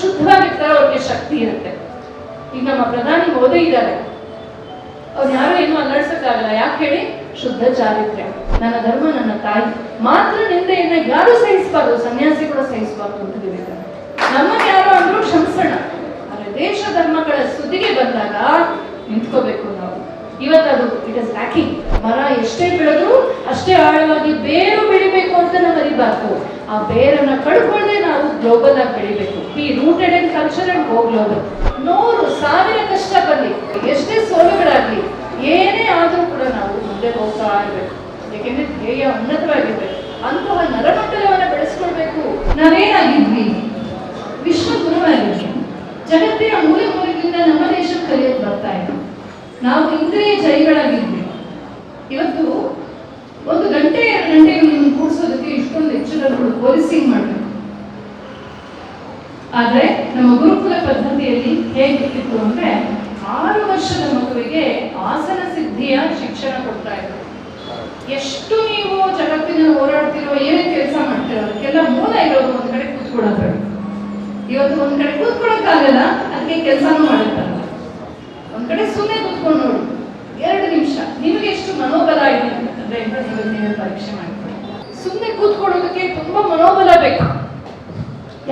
ಶುದ್ಧವಾಗಿರ್ತಾರೋ ಅವ್ರಿಗೆ ಶಕ್ತಿ ಇರುತ್ತೆ. ಈಗ ನಮ್ಮ ಪ್ರಧಾನಿ ಮೋದಿ ಇದ್ದಾರೆ, ಅವ್ರು ಯಾರು ಏನು ಅಲ್ಲಾಡ್ಸಕ್ಕಾಗಲ್ಲ. ಯಾಕೆ ಹೇಳಿ? ಶುದ್ಧ ಚಾರಿತ್ರ್ಯ. ನನ್ನ ಧರ್ಮ ನನ್ನ ತಾಯಿ, ಮಾತ್ರ ನಿಂದೆಯನ್ನ ಯಾರು ಸಹಿಸಬಾರ್ದು, ಸನ್ಯಾಸಿ ಕೂಡ ಸಹಿಸಬಾರ್ದು ಅಂತ ಹೇಳಿದ್ದಾರೆ. ನಮ್ಮನ್ನ ಯಾರು ಅಂದ್ರೂ ಕ್ಷಮಿಸೋಣ, ಆದ್ರೆ ದೇಶ ಧರ್ಮಗಳ ಸುದ್ದಿಗೆ ಬಂದಾಗ ನಿಂತ್ಕೋಬೇಕು ನಾವು. ಇವತ್ತದು ಇಟ್ ಇಸ್ ಲ್ಯಾಕಿಂಗ್. ಮರ ಎಷ್ಟೇ ಬೆಳೆದ್ರು ಅಷ್ಟೇ ಆಳವಾಗಿ ಬೇರು ಬೆಳಿಬೇಕು ಅಂತ ನಾವು ಅರಿಬಾರ್ದು. ಆ ಬೇರನ್ನ ಕಳ್ಕೊಳ್ಳದೆ ನಾವು ಗ್ಲೋಬಲ್ ಆಗಿ ಬೆಳಿಬೇಕು. B rooted in culture and go global. 100,000 ಕಷ್ಟ ಬರಲಿ, ಎಷ್ಟೇ ಸೋಲುಗಳಾಗ್ಲಿ, ಏನೇ ಆದ್ರೂ ಕೂಡ ನಾವು ಮುಂದೆ ಹೋಗ್ತಾ ಇರ್ಬೇಕು. ಯಾಕೆಂದ್ರೆ ಧ್ಯೇಯ ಉನ್ನತವಾಗಿರ್ಬೇಕು. ಅಂತಹ ನರಮಂಡಲವನ್ನ ಬೆಳೆಸ್ಕೊಳ್ಬೇಕು. ನಾವೇನಾಗಿದ್ವಿ? ವಿಶ್ವಗುರುವಾಗಿದ್ವಿ. ಜಗತ್ತಿನ ಮೂಲೆ ಮೂಲೆಗಳಿಂದ ನಮ್ಮ ದೇಶಕ್ಕೆ ಕಲಿಯೋದು ಬರ್ತಾ ಇದ್ವಿ. ನಾವು ಇಂದ್ರಿಯ ಜೈಗಳಾಗಿದ್ವಿ. ಇವತ್ತು 1 ಗಂಟೆ 2 ಗಂಟೆ ಕೂಡಿಸೋದಕ್ಕೆ ಇಷ್ಟೊಂದು ಲೆಕ್ಚರರ್ಗಳು ಪೊಲೀಸಿಂಗ್ ಮಾಡಬೇಕು. ಆದ್ರೆ ನಮ್ಮ ಗುರುಕುಲ ಪದ್ಧತಿಯಲ್ಲಿ ಹೇಗಿರ್ತಿತ್ತು ಅಂದ್ರೆ 6 ವರ್ಷದ ಮಗುವಿಗೆ ಆಸನ ಸಿದ್ಧಿಯ ಶಿಕ್ಷಣ ಕೊಡ್ತಾ ಇದ್ರು. ಎಷ್ಟು ನೀವು ಜಗತ್ತಿನಲ್ಲಿ ಓಡಾಡ್ತಿರೋ, ಏನೇ ಕೆಲಸ ಮಾಡ್ತಿರೋ ಅದಕ್ಕೆಲ್ಲ ಮೂಲ ಇರೋದು ಒಂದ್ ಕಡೆ ಕೂತ್ಕೊಳ್ಳೋದು. ಇವತ್ತು ಒಂದ್ ಕಡೆ ಕೂತ್ಕೊಳ್ಳೋಕ್ಕಾಗಲ್ಲ, ಅದಕ್ಕೆ ಕೆಲಸನೂ ಮಾಡಿರ್ತಾರೆ. ಒಂದ್ ಕಡೆ ಸುಮ್ಮನೆ ಕೂತ್ಕೊಂಡು ನೋಡು 2 ನಿಮಿಷ, ನಿಮಗೆ ಎಷ್ಟು ಮನೋಬಲ ಇದೆ ಅಂತಂದ್ರೆ ನೀವೇ ಪರೀಕ್ಷೆ ಮಾಡ್ಕೊಳ್ಳಿ. ಸುಮ್ಮನೆ ಕೂತ್ಕೊಳ್ಳೋದಕ್ಕೆ ತುಂಬಾ ಮನೋಬಲ ಬೇಕು.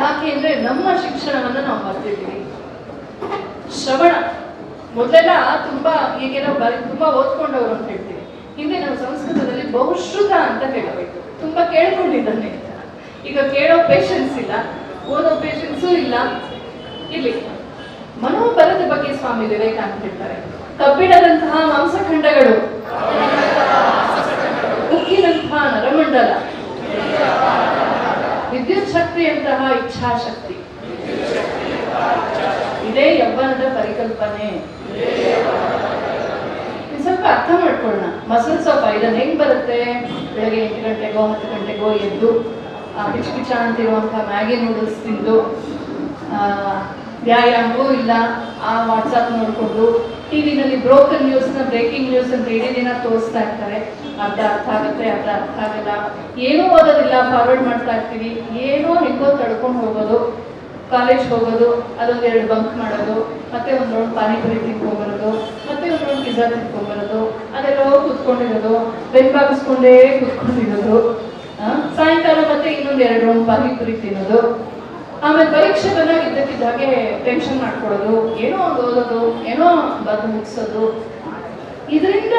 ಯಾಕೆ ಅಂದ್ರೆ ನಮ್ಮ ಶಿಕ್ಷಣವನ್ನ ನಾವು ಬರ್ತಿದ್ದೀವಿ. ಶ್ರವಣ ಮೊದಲೆಲ್ಲ ತುಂಬಾ, ಈಗೆಲ್ಲ ತುಂಬಾ ಓದ್ಕೊಂಡವರು ಅಂತ ಹೇಳ್ತೀವಿ. ಹಿಂದೆ ನಾವು ಸಂಸ್ಕೃತದಲ್ಲಿ ಬಹುಶ್ರುತ ಅಂತ ಹೇಳಬೇಕು. ತುಂಬಾ ಕೇಳ್ಕೊಂಡಿದ್ದಾನೆ. ಈಗ ಕೇಳೋ ಪೇಷನ್ಸ್ ಇಲ್ಲ, ಓದೋ ಪೇಷನ್ಸು ಇಲ್ಲ. ಇಲ್ಲಿ ಮನೋಬಲದ ಬಗ್ಗೆ ಸ್ವಾಮಿ ವಿವೇಕಾನಂದ ಹೇಳ್ತಾರೆ. ಕಬ್ಬಿಣದಂತಹ ಮಾಂಸಖಂಡಗಳು, ಉಕ್ಕಿನಂತಹ ನರಮಂಡಲ, ವಿದ್ಯುತ್ ಶಕ್ತಿಯಂತಹ ಇಚ್ಛಾಶಕ್ತಿ, ಇದೇ ಯೌವನದ ಪರಿಕಲ್ಪನೆ. ಸ್ವಲ್ಪ ಅರ್ಥ ಮಾಡ್ಕೊಳ್ಳೋಣ. ಮಸಲ್ಸ್ ಆಫ್ ಐರನ್ ಹೆಂಗ್ ಬರುತ್ತೆ? ಬೆಳಗ್ಗೆ 8 ಗಂಟೆಗೋ 10 ಗಂಟೆಗೋ ಎದ್ದು ಪಿಚ್ ಪಿಚ ಅಂತಿರುವಂತಹ ಮ್ಯಾಗಿ ನೂಡಲ್ಸ್ ತಿಂದು, ವ್ಯಾಯಾಮವೂ ಇಲ್ಲ, ಆ ವಾಟ್ಸಾಪ್ ನೋಡ್ಕೊಂಡು, ಟಿವಿನಲ್ಲಿ ಬ್ರೋಕನ್ ನ್ಯೂಸ್ನ ಬ್ರೇಕಿಂಗ್ ನ್ಯೂಸ್ ಅಂತ ಇಡೀ ದಿನ ತೋರಿಸ್ತಾ ಇರ್ತಾರೆ. ಅರ್ಧ ಅರ್ಥ ಆಗುತ್ತೆ, ಅರ್ಧ ಅರ್ಥ ಆಗಲ್ಲ. ಏನೂ ಓದೋದಿಲ್ಲ, ಫಾರ್ವರ್ಡ್ ಮಾಡ್ತಾ ಇರ್ತೀವಿ. ಏನೋ ಹೆಂಗೋ ತಡ್ಕೊಂಡು ಹೋಗೋದು, ಕಾಲೇಜ್ ಹೋಗೋದು, ಅದೊಂದು 2 ಬಂಕ್ ಮಾಡೋದು, ಮತ್ತೆ ಒಂದು ರೌಂಡ್ ಪಾನಿಪುರಿ ತಿನ್ಕೊಂಡ್ಬರೋದು, ಮತ್ತೆ ಒಂದು ರೌಂಡ್ ಪಿಜ್ಜಾ ತಿನ್ಕೊಂಡ್ಬರೋದು, ಅದೆಲ್ಲೋ ಕೂತ್ಕೊಂಡಿರೋದು, ಬೆನ್ಬಾಗಿಸ್ಕೊಂಡೇ ಕೂತ್ಕೊಂಡಿರೋದು. ಸಾಯಂಕಾಲ ಮತ್ತೆ ಇನ್ನೊಂದು 2 ರೌಂಡ್ ಪಾನಿಪುರಿ ತಿನ್ನೋದು. ಆಮೇಲೆ ಪರೀಕ್ಷೆ ಬಂದಾಗಿದ್ದಕ್ಕಿದ್ದ ಹಾಗೆ ಟೆನ್ಷನ್ ಮಾಡ್ಕೊಳ್ಳೋದು, ಏನೋ ಒಂದು ಓದೋದು, ಏನೋ ಬದು ಮುಗಿಸೋದು. ಇದರಿಂದ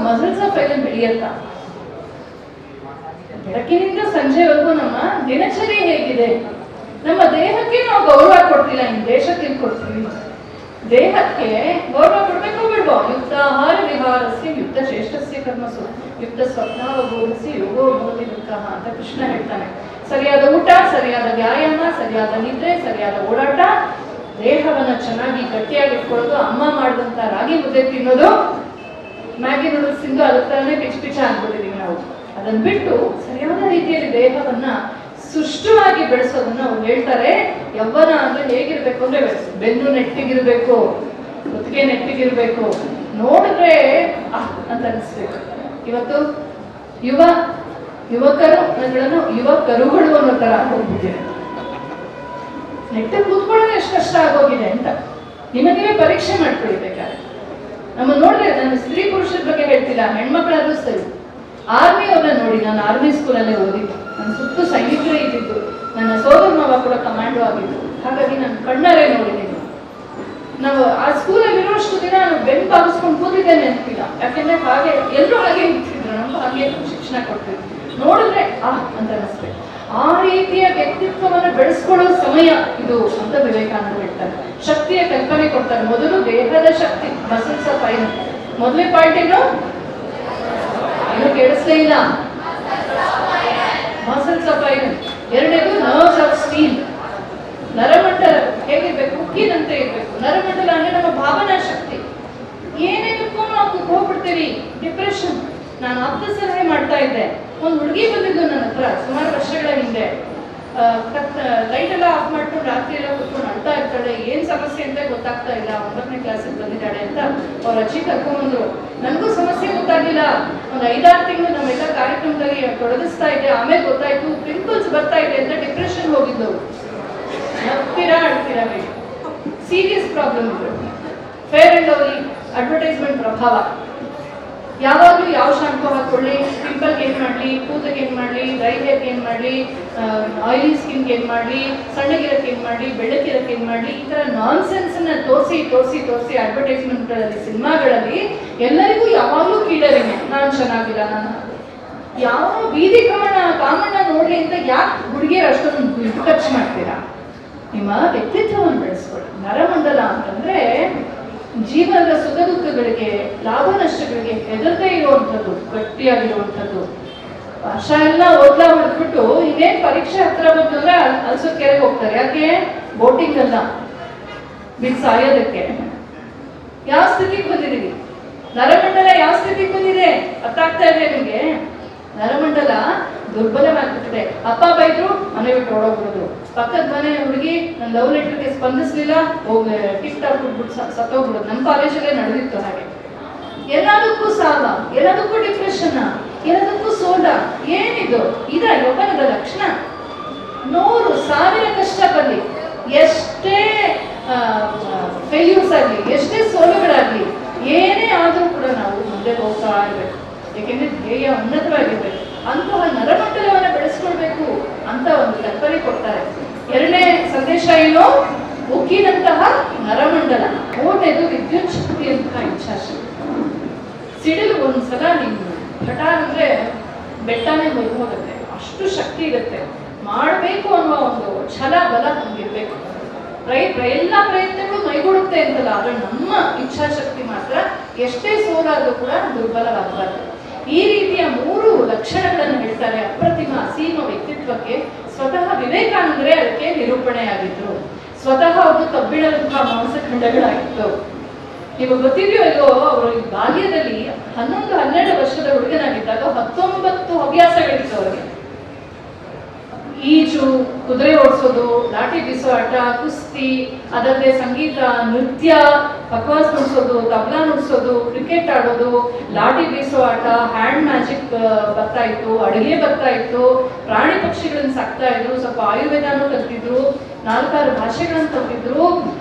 ಮಸಲ್ಸ್ ಆಫ್ ಐರನ್ ಬೆಳೆಯತ್ತ? ಬೆಳಕಿನಿಂದ ಸಂಜೆವರೆಗೂ ನಮ್ಮ ದಿನಚರಿ ಹೇಗಿದೆ? ನಮ್ಮ ದೇಹಕ್ಕೆ ನಾವು ಗೌರವ ಕೊಡ್ತಿಲ್ಲ, ಇನ್ನು ದೇಶಕ್ಕೆ ಕೊಡ್ತೀವಿ. ದೇಹಕ್ಕೆ ಗೌರವ ಕೊಡ್ಬೇಕು ಬಿಡ್ಬೋ? ಯುಕ್ತ ಆಹಾರ ವಿಹಾರಸ್ಯ ಯುಕ್ತ ಶ್ರೇಷ್ಠಸ್ಯ ಕರ್ಮಸು ಯುಕ್ತ ಸ್ವಪ್ನಾವಬೋಧಸಿ ಯೋಗೋ ಭವತಿ ದುಃಖಃ ಅಂತ ಕೃಷ್ಣ ಹೇಳ್ತಾನೆ. ಸರಿಯಾದ ಊಟ, ಸರಿಯಾದ ವ್ಯಾಯಾಮ, ಸರಿಯಾದ ನಿದ್ರೆ, ಸರಿಯಾದ ಓಡಾಟ, ದೇಹವನ್ನ ಚೆನ್ನಾಗಿ ಗಟ್ಟಿಯಾಗಿ ಇಟ್ಕೊಳ್ಳೋದು, ಅಮ್ಮ ಮಾಡಿದಂತ ರಾಗಿ ಮುದ್ದೆ ತಿನ್ನೋದು, ಮ್ಯಾಗಿ ನೂಡಲ್ಸ್ ತಿಂದು ಅದ್ರ ತರನೇ ಪಿಚ್ ಪಿಚ ಅನ್ಬಿಟ್ಟಿದೀವಿ ನಾವು. ಅದನ್ನ ಬಿಟ್ಟು ಸರಿಯಾದ ರೀತಿಯಲ್ಲಿ ದೇಹವನ್ನ ಸುಷ್ಟವಾಗಿ ಬೆಳೆಸೋದನ್ನ ಅವ್ರು ಹೇಳ್ತಾರೆ. ಯವ್ವನ ಅಂದ್ರೆ ಹೇಗಿರ್ಬೇಕು ಅಂದ್ರೆ ಬೆನ್ನು ನೆಟ್ಟಿಗಿರ್ಬೇಕು, ಕುತ್ತಿಗೆ ನೆಟ್ಟಿಗಿರ್ಬೇಕು, ನೋಡಿದ್ರೆ ಅಂತ ಅನಿಸ್ಬೇಕು. ಇವತ್ತು ಯುವಕರುಗಳನ್ನು ಯುವಕರುಗಳು ಅನ್ನೋ ತರ ಹೋಗ್ಬಿಟ್ಟಿದೆ. ನೆಟ್ಟ ಕೂತ್ಕೊಳ್ಳೋದು ಎಷ್ಟು ಕಷ್ಟ ಆಗೋಗಿದೆ ಅಂತ ನಿಮಗೆ ಪರೀಕ್ಷೆ ಮಾಡ್ಕೊಳ್ಬೇಕಾದ್ರೆ. ನಮ್ಮ ನೋಡ್ರೆ, ನಾನು ಸ್ತ್ರೀ ಪುರುಷರ ಬಗ್ಗೆ ಹೇಳ್ತಿಲ್ಲ, ಹೆಣ್ಮಕ್ಳಾದ್ರೂ ಸರಿ. ಆರ್ಮಿ ಅವ್ರನ್ನ ನೋಡಿ, ನಾನು ಆರ್ಮಿ ಸ್ಕೂಲಲ್ಲೇ ಓದಿದ್ದು, ನನ್ನ ಸುತ್ತು ಸೈನಿಕರೇ ಇದ್ದಿದ್ದು, ನನ್ನ ಸೋದರ ಮಾವ ಕೂಡ ಕಮಾಂಡೋ ಆಗಿದ್ದು. ಹಾಗಾಗಿ ನಾನು ಕಣ್ಣಾರೆ ನೋಡಿದ್ದೀನಿ. ನಾವು ಆ ಸ್ಕೂಲಲ್ಲಿ ಇರೋಷ್ಟು ದಿನ ನಾನು ಬೆನ್ನು ಬಾಗಿಸ್ಕೊಂಡು ಕೂತಿದ್ದೇನೆ ಅಂತಿಲ್ಲ. ಯಾಕೆಂದ್ರೆ ಹಾಗೆ ಎಲ್ಲರೂ ಹಾಗೆ ಇರ್ತಿದ್ರು, ನಮ್ಗೆ ಹಾಗೆ ಶಿಕ್ಷಣ ಕೊಡ್ತಿದ್ರು. ನೋಡಿದ್ರೆ ಅಂತ ಅನಿಸ್ಬೇಕು. ಆ ರೀತಿಯ ವ್ಯಕ್ತಿತ್ವವನ್ನು ಬೆಳೆಸ್ಕೊಳ್ಳೋ ಸಮಯ ಇದು ಅಂತ ವಿವೇಕಾನಂದ ಹೇಳ್ತಾರೆ. ಶಕ್ತಿಯ ಕಲ್ಪನೆ ಕೊಡ್ತಾರೆ. ಮೊದಲು ದೇಹದ ಶಕ್ತಿ, ಮಸಲ್ಸ್ ಆಫ್ ಐರನ್. ಮೊದಲೇ ಪಾಯಿಂಟ್ ಏನು ಕೇಳಿಸ್ಲೇ ಇಲ್ಲ, ಮಸಲ್ಸ್ ಆಫ್ ಐರನ್. ಎರಡನೇದು ನರ್ವ್ಸ್ ಆಫ್ ಸ್ಟೀಲ್. ನರಮಂಡಲ ಹೇಗಿರ್ಬೇಕು? ಉಕ್ಕಿನಂತೆ ಇರ್ಬೇಕು. ನರಮಂಡಲ ಅಂದ್ರೆ ನಮ್ಮ ಭಾವನಾ ಶಕ್ತಿ. ಏನೇನಕ್ಕೂ ನಾವು ಹೋಗ್ಬಿಡ್ತೀವಿ. ಡಿಪ್ರೆಷನ್. ನಾನು ಆಪ್ತ ಸಲಹೆ ಮಾಡ್ತಾ ಇದ್ದೆ. ಒಂದು ಹುಡುಗಿ ಬಂದಿದ್ದು ನನ್ನ ಹತ್ರ ಸುಮಾರು ವರ್ಷಗಳ ಹಿಂದೆ. ಲೈಟ್ ಎಲ್ಲ ಆಫ್ ಮಾಡ್ಕೊಂಡು ರಾತ್ರಿ ಎಲ್ಲ ಕೂತ್ಕೊಂಡು ಅಳ್ತಾ ಇರ್ತಾಳೆ. ಏನ್ ಸಮಸ್ಯೆ ಅಂತ ಗೊತ್ತಾಗ್ತಾ ಇಲ್ಲ. 9ನೇ ಕ್ಲಾಸಿಗೆ ಬಂದಿದ್ದಾಳೆ ಅಂತ ಅವ್ರ ಅಜ್ಜಿ ಕರ್ಕೊಂಡ್ಬಂದ್ರು. ನನಗೂ ಸಮಸ್ಯೆ ಗೊತ್ತಾಗಿಲ್ಲ. ಒಂದು 5-6 ತಿಂಗಳು ನಾವೆಲ್ಲ ಕಾರ್ಯಕ್ರಮದಲ್ಲಿ ತೊಡಗಿಸ್ತಾ ಇದ್ದೆ. ಆಮೇಲೆ ಗೊತ್ತಾಯ್ತು ಪಿಂಪಲ್ಸ್ ಬರ್ತಾ ಇದೆ ಅಂತ ಡಿಪ್ರೆಷನ್ ಹೋಗಿದ್ದವು. ನಗ್ತೀರಾ ಅಳ್ತೀರಾ? ಪ್ರಾಬ್ಲಮ್ ಇದೆ. ಫೇರ್ ಅಂಡ್ ಲವ್ಲಿ ಅಡ್ವರ್ಟೈಸ್ಮೆಂಟ್ ಪ್ರಭಾವ. ಯಾವಾಗಲೂ ಯಾವ ಶಾಂಪು ಹಾಕೊಳ್ಳಿ, ಪಿಂಪಲ್ಗೆ ಏನು ಮಾಡಲಿ, ಕೂದಲಿಗೆ ಏನು ಮಾಡಲಿ, ಡ್ರೈ ಹೇರ್ಗೆ ಏನು ಮಾಡಲಿ, ಆಯಿಲಿ ಸ್ಕಿನ್ಗೆ ಏನು ಮಾಡಲಿ, ಸಣ್ಣಗಿರಕ್ಕೆ ಏನು ಮಾಡಲಿ, ಬೆಳ್ಳಕ್ಕಿರಕ್ಕೆ ಏನು ಮಾಡಲಿ, ಈ ಥರ ನಾನ್ಸೆನ್ಸನ್ನು ತೋರಿಸಿ ತೋರಿಸಿ ತೋರಿಸಿ ಅಡ್ವರ್ಟೈಸ್ಮೆಂಟ್ಗಳಲ್ಲಿ, ಸಿನಿಮಾಗಳಲ್ಲಿ ಎಲ್ಲರಿಗೂ ಯಾವಾಗಲೂ ಕೀಳರಿಮೆ. ನಾನು ಚೆನ್ನಾಗಿಲ್ಲ, ನಾನು ಯಾವ ಬೀದಿ ಕಾಮಣ್ಣ ನೋಡಲಿ ಅಂತ ಯಾಕೆ ಹುಡುಗಿಯರು ಅಷ್ಟೊಂದು ಖರ್ಚು ಮಾಡ್ತೀರಾ? ನಿಮ್ಮ ವ್ಯಕ್ತಿತ್ವವನ್ನು ಬೆಳೆಸ್ಕೊಳ್ಳಿ. ನರಮಂಡಲ ಅಂತಂದ್ರೆ ಜೀವನದ ಸುಖ ದುಃಖಗಳಿಗೆ, ಲಾಭ ನಷ್ಟಗಳಿಗೆ ಹೆದರದೇ ಇರುವಂಥದ್ದು, ಗಟ್ಟಿಯಾಗಿರುವಂಥದ್ದು. ವರ್ಷ ಎಲ್ಲ ಓದ್ಲಾ ಹೊಡೆದ್ಬಿಟ್ಟು ಇನ್ನೇನ್ ಪರೀಕ್ಷೆ ಹತ್ರ ಬಂತಂದ್ರೆ ಅಲ್ಸೋದ್ ಕೆರೆಗೆ ಹೋಗ್ತಾರೆ. ಯಾಕೆ? ಬೋಟಿಂಗ್ ಅಲ್ಲ, ಬಿಟ್ಟು ಸಾಯೋದಕ್ಕೆ. ಯಾವ ಸ್ಥಿತಿಗೆ ಬಂದಿದ್ದೀವಿ? ನರಮಂಡಲ ಯಾವ ಸ್ಥಿತಿಗೆ ಬಂದಿದೆ ಅರ್ಥ ಆಗ್ತಾ ಇದೆ ನಿಮ್ಗೆ? ನರಮಂಡಲ ದುರ್ಬಲವಾಗ್ಬಿಟ್ಟಿದೆ. ಅಪ್ಪ ಬೈದ್ರು ಮನೆ ಬಿಟ್ಟು ಓಡೋಗ್ಬಿಡೋದು. ಪಕ್ಕದ ಮನೆ ಹುಡುಗಿ ನನ್ನ ಲವ್ ಲೆಟರ್ಗೆ ಸ್ಪಂದಿಸ್ಲಿಲ್ಲ, ಹೋಗಿ ಟಿಕ್ ಟಾಕ್ ಬಿಟ್ಬಿಟ್ಟು ಸತ್ತೋಗ್ಬಿಡೋದು. ನಮ್ಮ ಕಾಲೇಜಲ್ಲೇ ನಡೆದಿತ್ತು ಹಾಗೆ. ಎಲ್ಲದಕ್ಕೂ ಸಾಲ, ಎಲ್ಲದಕ್ಕೂ ಡಿಪ್ರೆಷನ್, ಎಲ್ಲದಕ್ಕೂ ಸೋಲ. ಏನಿದು? ಇದ ಯೌವನದ ಲಕ್ಷಣ? 100,000 ಕಷ್ಟ ಬರಲಿ, ಎಷ್ಟೇ ಫೇಲ್ಯೂರ್ಸ್ ಆಗಲಿ, ಎಷ್ಟೇ ಸೋಲುಗಳಾಗಲಿ, ಏನೇ ಆದರೂ ಕೂಡ ನಾವು ಮುಂದೆ ಹೋಗ್ತಾ ಇರಬೇಕು. ಏಕೆಂದ್ರೆ ಧ್ಯೇಯ ಉನ್ನತವಾಗಿರ್ಬೇಕು. ಅಂತಹ ನರಮಂಡಲವನ್ನು ಬೆಳೆಸ್ಕೊಳ್ಬೇಕು ಅಂತ ಒಂದು ಕಲ್ಪನೆ ಕೊಡ್ತಾರೆ. ಎರಡನೇ ಸಂದೇಶ ಏನು? ಉಕ್ಕಿನಂತಹ ನರಮಂಡಲ. ಮೂರನೇದು ವಿದ್ಯುತ್ ಶಕ್ತಿಯಂತಹ ಇಚ್ಛಾಶಕ್ತಿ. ಸಿಡಿಲು ಒಂದ್ಸಲ ನೀವು ಹಠ ಅಂದ್ರೆ ಬೆಟ್ಟನೇ ಬೈದು ಹೋಗುತ್ತೆ, ಅಷ್ಟು ಶಕ್ತಿ ಇರುತ್ತೆ. ಮಾಡಬೇಕು ಅನ್ನುವ ಒಂದು ಛಲ, ಬಲ ನಮ್ಗಿರ್ಬೇಕು. ಎಲ್ಲ ಪ್ರಯತ್ನಗಳು ಮೈಗೂಡುತ್ತೆ ಅಂತಲ್ಲ, ಆದ್ರೆ ನಮ್ಮ ಇಚ್ಛಾಶಕ್ತಿ ಮಾತ್ರ ಎಷ್ಟೇ ಸೋಲಾದರೂ ಕೂಡ ದುರ್ಬಲವಾಗಬಾರ್ದು. ಈ ರೀತಿಯ 3 ಲಕ್ಷಣಗಳನ್ನು ಹೇಳ್ತಾರೆ ಅಪ್ರತಿಮ ಅಸೀಮ ವ್ಯಕ್ತಿತ್ವಕ್ಕೆ. ಸ್ವತಃ ವಿವೇಕಾನಂದರೇ ಅದಕ್ಕೆ ನಿರೂಪಣೆಯಾಗಿದ್ರು. ಸ್ವತಃ ಅವರು ಕಬ್ಬಿಣದಂತಹ ಮಾಂಸಖಂಡಗಳಾಗಿತ್ತು. ನೀವು ಗೊತ್ತಿದೆಯೋ ಇಲ್ಲೋ, ಅವರು ಬಾಲ್ಯದಲ್ಲಿ 11-12 ವರ್ಷದ ಹುಡುಗನಾಗಿದ್ದಾಗ 19 ಹವ್ಯಾಸಗಳಿತ್ತು ಅವರಿಗೆ. ಈಜು, ಕುದುರೆ ಓಡಿಸೋದು, ಲಾಠಿ ಬೀಸೋ ಆಟ, ಕುಸ್ತಿ, ಅದಲ್ಲದೆ ಸಂಗೀತ, ನೃತ್ಯ, ಪಕ್ವಾಸ್ ನುಡ್ಸೋದು, ತಬ್ಲಾ ನುಡ್ಸೋದು, ಕ್ರಿಕೆಟ್ ಆಡೋದು, ಲಾಠಿ ಬೀಸೋ ಆಟ, ಹ್ಯಾಂಡ್ ಮ್ಯಾಜಿಕ್ ಬರ್ತಾ ಇತ್ತು, ಅಡುಗೆ ಬರ್ತಾ ಇತ್ತು, ಪ್ರಾಣಿ ಪಕ್ಷಿಗಳನ್ನ ಸಾಕ್ತಾ ಇದ್ರು, ಸ್ವಲ್ಪ ಆಯುರ್ವೇದನೂ ಕಲ್ತಿದ್ರು, 4-6 ಭಾಷೆಗಳನ್ನು ಕಲ್ತಿದ್ರು.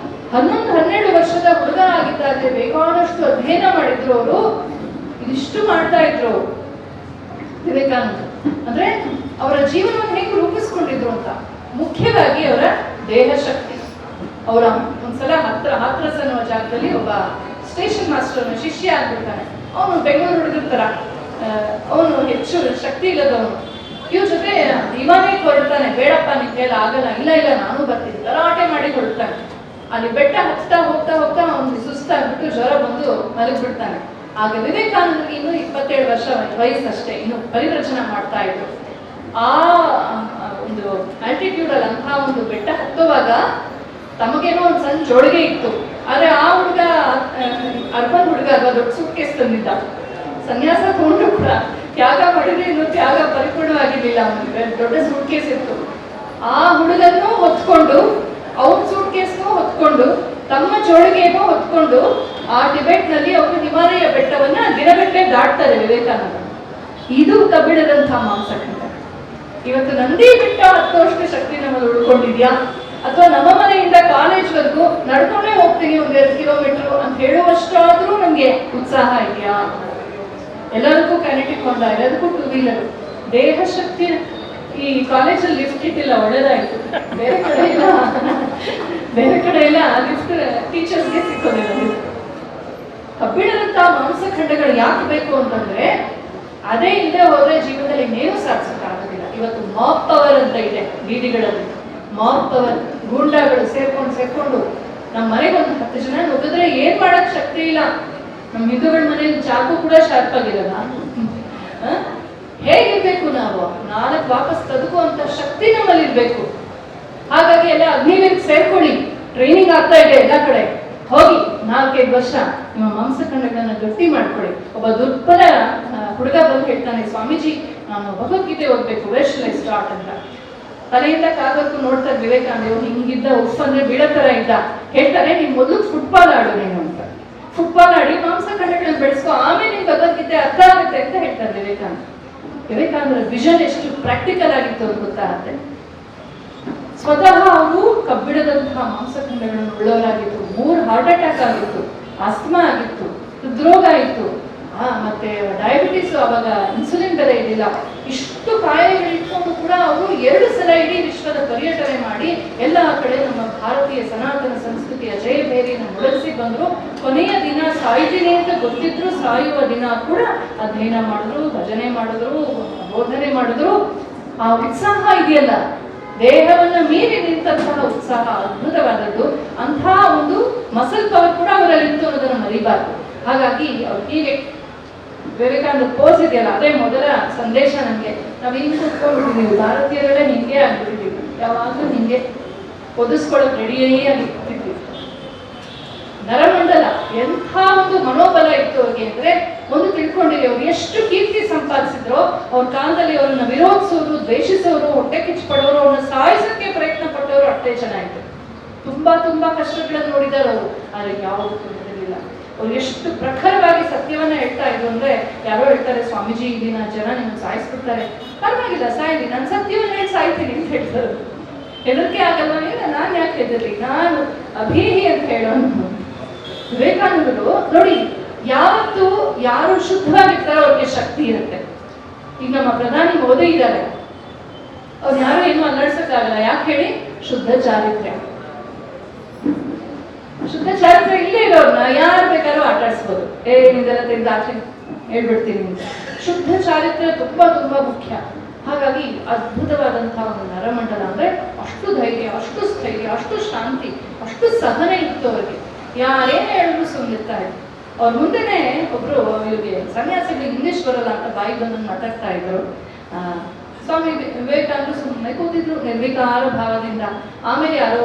11-12 ವರ್ಷದ ಹುಡುಗ ಆಗಿದ್ದಾಗೆ ಬೇಕಾದಷ್ಟು ಅಧ್ಯಯನ ಮಾಡಿದ್ರು ಅವರು. ಇದಿಷ್ಟು ಮಾಡ್ತಾ ಇದ್ರು ವಿವೇಕಾನಂದ. ಅಂದ್ರೆ ಅವರ ಜೀವನವನ್ನು ಹೇಗೆ ರೂಪಿಸ್ಕೊಂಡಿದ್ರು ಅಂತ. ಮುಖ್ಯವಾಗಿ ಅವರ ದೇಹ ಶಕ್ತಿ. ಅವರ ಒಂದ್ಸಲ ಹಾತ್ರಸ್ ಅನ್ನುವ ಜಾಗದಲ್ಲಿ ಒಬ್ಬ ಸ್ಟೇಷನ್ ಮಾಸ್ಟರ್ ಶಿಷ್ಯ ಆಗ್ಬಿಡ್ತಾನೆ. ಅವನು ಬೆಂಗಳೂರು ಹುಡುಗಿರ್ತಾರ, ಅವನು ಹೆಚ್ಚು ಶಕ್ತಿ ಇಲ್ಲದವನು. ಇವ್ರ ಜೊತೆ ಇವಾನೇ ಹೊರಡ್ತಾನೆ. ಬೇಡಪ್ಪ ನಿನ್ ಕೈಲಿ ಆಗಲ್ಲ, ಇಲ್ಲ ನಾನು ಬರ್ತೀನಿ, ಗಲಾಟೆ ಮಾಡಿ ಹೊರಡ್ತಾನೆ. ಅಲ್ಲಿ ಬೆಟ್ಟ ಹತ್ತಾ ಹೋಗ್ತಾ ಹೋಗ್ತಾ ಅವನು ಸುಸ್ತಾಗ್ಬಿಟ್ಟು ಜ್ವರ ಬಂದು ಮಲಗಿಬಿಡ್ತಾನೆ. ಆಗ ವಿವೇಕಾನಂದರಿಗೆ ಇನ್ನೂ 27 ವರ್ಷ ವಯಸ್ಸಷ್ಟೇ, ಇನ್ನು ಪರಿವರ್ತನೆ ಮಾಡ್ತಾ ಇದ್ರು. ಆ ಒಂದು ಆಲ್ಟಿಟ್ಯೂಡ್ ಅಂತ ಒಂದು ಬೆಟ್ಟ ಹತ್ತುವಾಗ ತಮಗೇನೋ ಒಂದು ಸಣ್ಣ ಜೋಳಿಗೆ ಇತ್ತು. ಆದ್ರೆ ಆ ಹುಡುಗ ಅರ್ಬನ್ ಹುಡುಗ ಅಲ್ವಾ, ದೊಡ್ಡ ಸೂಟ್ ಕೇಸ್ ತಂದಿದ್ದ. ಸನ್ಯಾಸ ತಗೊಂಡು ಕೂಡ ತ್ಯಾಗ ಮಾಡಿದ್ರೆ ಇನ್ನು ತ್ಯಾಗ ಪರಿಪೂರ್ಣವಾಗಿರ್ಲಿಲ್ಲ. ಅವನಿಗೆ ದೊಡ್ಡ ಸೂಟ್ ಕೇಸ್ ಇತ್ತು. ಆ ಹುಡುಗನ್ನು ಹೊತ್ಕೊಂಡು, ಅವ್ರ ಸೂಟ್ ಕೇಸ್ನೂ ಹೊತ್ಕೊಂಡು, ತಮ್ಮ ಜೋಳಿಗೆಯನ್ನು ಹೊತ್ಕೊಂಡು ಆ ಟಿಬೆಟ್ ನಲ್ಲಿ ಅವರು ಹಿಮಾಲಯ ಬೆಟ್ಟವನ್ನ ದಿನಗಟ್ಟಲೆ ದಾಟ್ತಾರೆ ವಿವೇಕಾನಂದ. ಇದು ಕಬ್ಬಿಣದಂತಹ ಮಾಂಸಖಂಡ. ಇವತ್ತು ನಂದಿ ಬೆಟ್ಟ ಹತ್ತುವಷ್ಟು ಶಕ್ತಿ ನಮ್ಮಲ್ಲಿ ಉಳ್ಕೊಂಡಿದ್ಯಾ? ಅಥವಾ ನಮ್ಮ ಮನೆಯಿಂದ ಕಾಲೇಜ್ವರೆಗೂ ನಡ್ಕೊಂಡೇ ಹೋಗ್ತೀನಿ 1-2 ಕಿಲೋಮೀಟರ್ ಅಂತ ಹೇಳುವಷ್ಟಾದ್ರೂ ನಮ್ಗೆ ಉತ್ಸಾಹ ಇದೆಯಾ? ಎಲ್ಲದಕ್ಕೂ ಕೈನೆಟಿಕ್ ಹೊಂಡ, ಎಲ್ಲದಕ್ಕೂ 2 ವೀಲರ್. ದೇಹ ಶಕ್ತಿ. ಈ ಕಾಲೇಜಲ್ಲಿ ಲಿಫ್ಟ್ ಇಟ್ಟಿಲ್ಲ, ಒಳ್ಳೇದಾಯ್ತು. ಬೇರೆ ಕಡೆ ಎಲ್ಲ ಲಿಫ್ಟ್ ಟೀಚರ್ಸ್ಗೆ ಸಿಕ್ಕೋದಿಲ್ಲ. ಕಬ್ಬಿಣದಂತಹ ಮಾಂಸಖಂಡಗಳು ಯಾಕೆ ಬೇಕು ಅಂತಂದ್ರೆ, ಅದೇ ಇಲ್ಲದೆ ಹೋದ್ರೆ ಜೀವನದಲ್ಲಿ ಇನ್ನೇನು ಸಾಧಿಸಕ್ಕಾಗೋದಿಲ್ಲ. ಇವತ್ತು ಮಾಪ್ ಪವರ್ ಅಂತ ಇದೆ ಬೀದಿಗಳಲ್ಲಿ. ಮಾಪ್ ಪವರ್, ಗೂಂಡಾಗಳು ಸೇರ್ಕೊಂಡು ನಮ್ಮ ಮನೆಗೆ ಒಂದು 10 ಜನ ನುಗ್ಗಿದ್ರೆ ಏನ್ ಮಾಡಕ್ ಶಕ್ತಿ ಇಲ್ಲ. ನಮ್ಮ ಹಿಂದೂಗಳ ಮನೆಯಲ್ಲಿ ಚಾಕು ಕೂಡ ಶಾರ್ಪ್ ಆಗಿರಲ್ಲ. ಹೇಗಿರ್ಬೇಕು ನಾವು? 4 ವಾಪಸ್ ತದುಕುವಂತ ಶಕ್ತಿ ನಮ್ಮಲ್ಲಿ ಇರ್ಬೇಕು. ಹಾಗಾಗಿ ಎಲ್ಲ ಅಗ್ನಿವೀರ್ಗೆ ಸೇರ್ಕೊಳ್ಳಿ. ಟ್ರೈನಿಂಗ್ ಆಗ್ತಾ ಇದೆ ಎಲ್ಲ ಕಡೆ. ಹೋಗಿ 4-5 ವರ್ಷ ನಿಮ್ಮ ಮಾಂಸಖಂಡಗಳನ್ನ ಗಟ್ಟಿ ಮಾಡ್ಕೊಳ್ಳಿ. ಒಬ್ಬ ದುರ್ಬಲ ಹುಡುಗ ಬಂದು ಹೇಳ್ತಾನೆ, ಸ್ವಾಮೀಜಿ ನಾನು ಭಗವದ್ಗೀತೆ ಓದ್ಬೇಕು, ವೆಸ್ಟ್ ಲೈಫ್ ಸ್ಟಾರ್ಟ್ ಅಂತ. ತಲೆಯಿಂದ ಕಾಗಕ್ಕೂ ನೋಡ್ತಾರೆ ವಿವೇಕಾನಂದ. ಹಿಂಗಿದ್ದ ಉಫ್ ಅಂದ್ರೆ ಬೀಳತರ ಇದ್ದ. ಹೇಳ್ತಾರೆ, ನೀನ್ ಮೊದಲು ಫುಟ್ಬಾಲ್ ಆಡು ನೀನು ಅಂತ. ಫುಟ್ಬಾಲ್ ಆಡಿ ಮಾಂಸಖಂಡಗಳನ್ನ ಬೆಳೆಸ್ಕೊ, ಆಮೇಲೆ ನಿನ್ ಭಗವದ್ಗೀತೆ ಅರ್ಥ ಆಗುತ್ತೆ ಅಂತ ಹೇಳ್ತಾರೆ ವಿವೇಕಾನಂದ. ವಿವೇಕಾನಂದರ ವಿಷನ್ ಎಷ್ಟು ಪ್ರಾಕ್ಟಿಕಲ್ ಆಗಿತ್ತು ಅಂತ ಗೊತ್ತಾಗುತ್ತೆ. ಸ್ವತಃ ಅವರು ಕಬ್ಬಿಣ ಸಾವಿರದಂತಹ ಮಾಂಸಖಂಡಗಳನ್ನು ಉಳ್ಳವರಾಗಿತ್ತು, 3 ಹಾರ್ಟ್ ಅಟ್ಯಾಕ್ ಆಗಿತ್ತು, ಆಸ್ತಮಾ ಆಗಿತ್ತು, ಹೃದ್ರೋಗ ಇತ್ತು, ಮತ್ತೆ ಡಯಾಬಿಟಿಸ್, ಅವಾಗ ಇನ್ಸುಲಿನ್ ಬೇರೆ ಇರಲಿಲ್ಲ. ಇಷ್ಟು ಕಾಯಿಲೆಗಳಿಟ್ಕೊಂಡು ಕೂಡ ಅವರು 2 ಸಲ ಇಡೀ ವಿಶ್ವದ ಪರ್ಯಟನೆ ಮಾಡಿ ಎಲ್ಲ ಕಡೆ ನಮ್ಮ ಭಾರತೀಯ ಸನಾತನ ಸಂಸ್ಕೃತಿಯ ಜಯಭೇರಿಯನ್ನು ಮುಳಗಿಸಿ ಬಂದರು. ಕೊನೆಯ ದಿನ ಸಾಯ್ತೀನಿ ಅಂತ ಗೊತ್ತಿದ್ರು, ಸಾಯುವ ದಿನ ಕೂಡ ಅಧ್ಯಯನ ಮಾಡಿದ್ರು, ಭಜನೆ ಮಾಡಿದ್ರು, ಬೋಧನೆ ಮಾಡಿದ್ರು. ಆ ಉತ್ಸಾಹ ಇದೆಯಲ್ಲ, ದೇಹವನ್ನ ಮೀರಿ ನಿಂತಹ ಉತ್ಸಾಹ ಅದ್ಭುತವಾದದ್ದು. ಅಂತಹ ಒಂದು ಮಸಲ್ ಪವರ್ ಕೂಡ ಅವರಲ್ಲಿ ಇತ್ತು ಅನ್ನೋದನ್ನು ಮರಿಬಾರ್ದು. ಹಾಗಾಗಿ ಅವ್ರು ಹೀಗೆ ವಿವೇಕಾನಂದ ಪೋಸ್ ಇದೆಯಲ್ಲ, ಅದೇ ಮೊದಲ ಸಂದೇಶ ನಮಗೆ. ನಾವು ಹಿಂಗೆ ಕೂತ್ಕೊಂಡ್ಬಿಟ್ಟಿದ್ದೀವಿ, ಭಾರತೀಯರಲ್ಲೇ ಹಿಂಗೆ ಆಗ್ಬಿಟ್ಟಿದ್ದೀವಿ, ಯಾವಾಗಲೂ ಹಿಂಗೆ ಒದಿಸ್ಕೊಳ್ಳೋಕೆ ರೆಡಿಯೇ ಆಗಿರ್ತಿದ್ವಿ. ನರಮಂಡಲ ಎಂಥ ಒಂದು ಮನೋಬಲ ಇತ್ತು ಅವ್ರಿಗೆ ಅಂದ್ರೆ, ಒಂದು ತಿಳ್ಕೊಂಡಿರಿ, ಅವ್ರು ಎಷ್ಟು ಕೀರ್ತಿ ಸಂಪಾದಿಸಿದ್ರು. ಅವ್ರ ಕಾಲದಲ್ಲಿ ಅವ್ರನ್ನ ವಿರೋಧಿಸೋರು, ದ್ವೇಷಿಸೋರು, ಹೊಟ್ಟೆ ಕಿಚ್ಚಪಡೋರು, ಅವ್ರನ್ನ ಸಾಯಿಸೋಕ್ಕೆ ಪ್ರಯತ್ನ ಪಟ್ಟವರು ಅಷ್ಟೇ ಜನ ಇತ್ತು. ತುಂಬಾ ಕಷ್ಟಗಳನ್ನು ನೋಡಿದಾರೆ ಅವರು, ಆದ್ರೆ ಯಾವುದಕ್ಕೂ ನಡೆದಿಲ್ಲ. ಅವ್ರು ಎಷ್ಟು ಪ್ರಖರವಾಗಿ ಸತ್ಯವನ್ನ ಹೇಳ್ತಾ ಇದ್ರು ಅಂದ್ರೆ, ಯಾರೋ ಹೇಳ್ತಾರೆ, ಸ್ವಾಮೀಜಿ ಇಲ್ಲಿನ ಜನ ನಿಮ್ಗೆ ಸಾಯಿಸ್ಬಿಡ್ತಾರೆ, ಪರವಾಗಿಲ್ಲ ಸಾಯ್ಲಿ, ನಾನು ಸತ್ಯವನ್ನ ಹೇಳಿ ಸಾಯ್ತೀನಿ ಅಂತ ಹೇಳ್ತಾರೆ. ಹೆದರಿಕೆ ಆಗಲ್ವ? ಇಲ್ಲ, ನಾನು ಯಾಕೆ ಹೆದರ್ಲಿ, ನಾನು ಅಭೀಹಿ ಅಂತ ಹೇಳೋನು. ವಿವೇಕಾನಂದರು ನೋಡಿ, ಯಾವತ್ತು ಯಾರು ಶುದ್ಧವಾಗಿರ್ತಾರೋ ಅವ್ರಿಗೆ ಶಕ್ತಿ ಇರುತ್ತೆ. ಈಗ ನಮ್ಮ ಪ್ರಧಾನಿ ಮೋದಿ ಇದ್ದಾರೆ, ಅವ್ರು ಯಾರು ಏನು ಅಲ್ಲಾಡ್ಸಕ್ಕಾಗಲ್ಲ. ಯಾಕೆ ಹೇಳಿ? ಶುದ್ಧ ಚಾರಿತ್ರ್ಯ. ಶುದ್ಧ ಚಾರಿತ್ರ್ಯ ಇಲ್ಲೇ ಇರೋರ್ನ ಯಾರು ಬೇಕಾದ್ರೂ ಆಟಾಡಿಸ್ಬೋದು. ನಿಂದೆಲ್ಲ ತೆಗೆದು ಆಚೆ ಹೇಳ್ಬಿಡ್ತೀನಿ ಅಂತ. ಶುದ್ಧ ಚಾರಿತ್ರ್ಯ ತುಂಬಾ ಮುಖ್ಯ. ಹಾಗಾಗಿ ಅದ್ಭುತವಾದಂತಹ ಒಂದು ನರಮಂಡಲ ಅಂದ್ರೆ, ಅಷ್ಟು ಧೈರ್ಯ, ಅಷ್ಟು ಸ್ಥೈರ್ಯ, ಅಷ್ಟು ಶಾಂತಿ, ಅಷ್ಟು ಸಹನೆ ಇತ್ತು ಅವರಿಗೆ. ಯಾರೇನು ಹೇಳಿದ್ರು ಸುಮ್ಮನಿರ್ತಾ ಇದ್ರು. ಅವ್ರ ಮುಂದೆನೆ ಒಬ್ರು ಇವ್ರಿಗೆ ಸನ್ಯಾಸಿಗಳಿಗೆ ಇಂಗ್ಲಿಷ್ ಬರಲ್ಲ ಅಂತ ಬಾಯಿ ಬಂದು ಮಾತಾಡ್ತಾ ಇದ್ರು. ಸ್ವಾಮಿ ವಿವೇಕಾನಂದರು ಸುಮ್ಮನೆ ಕೂತಿದ್ರು ನಿರ್ವಿಕಾರ ಭಾವದಿಂದ. ಆಮೇಲೆ ಯಾರೋ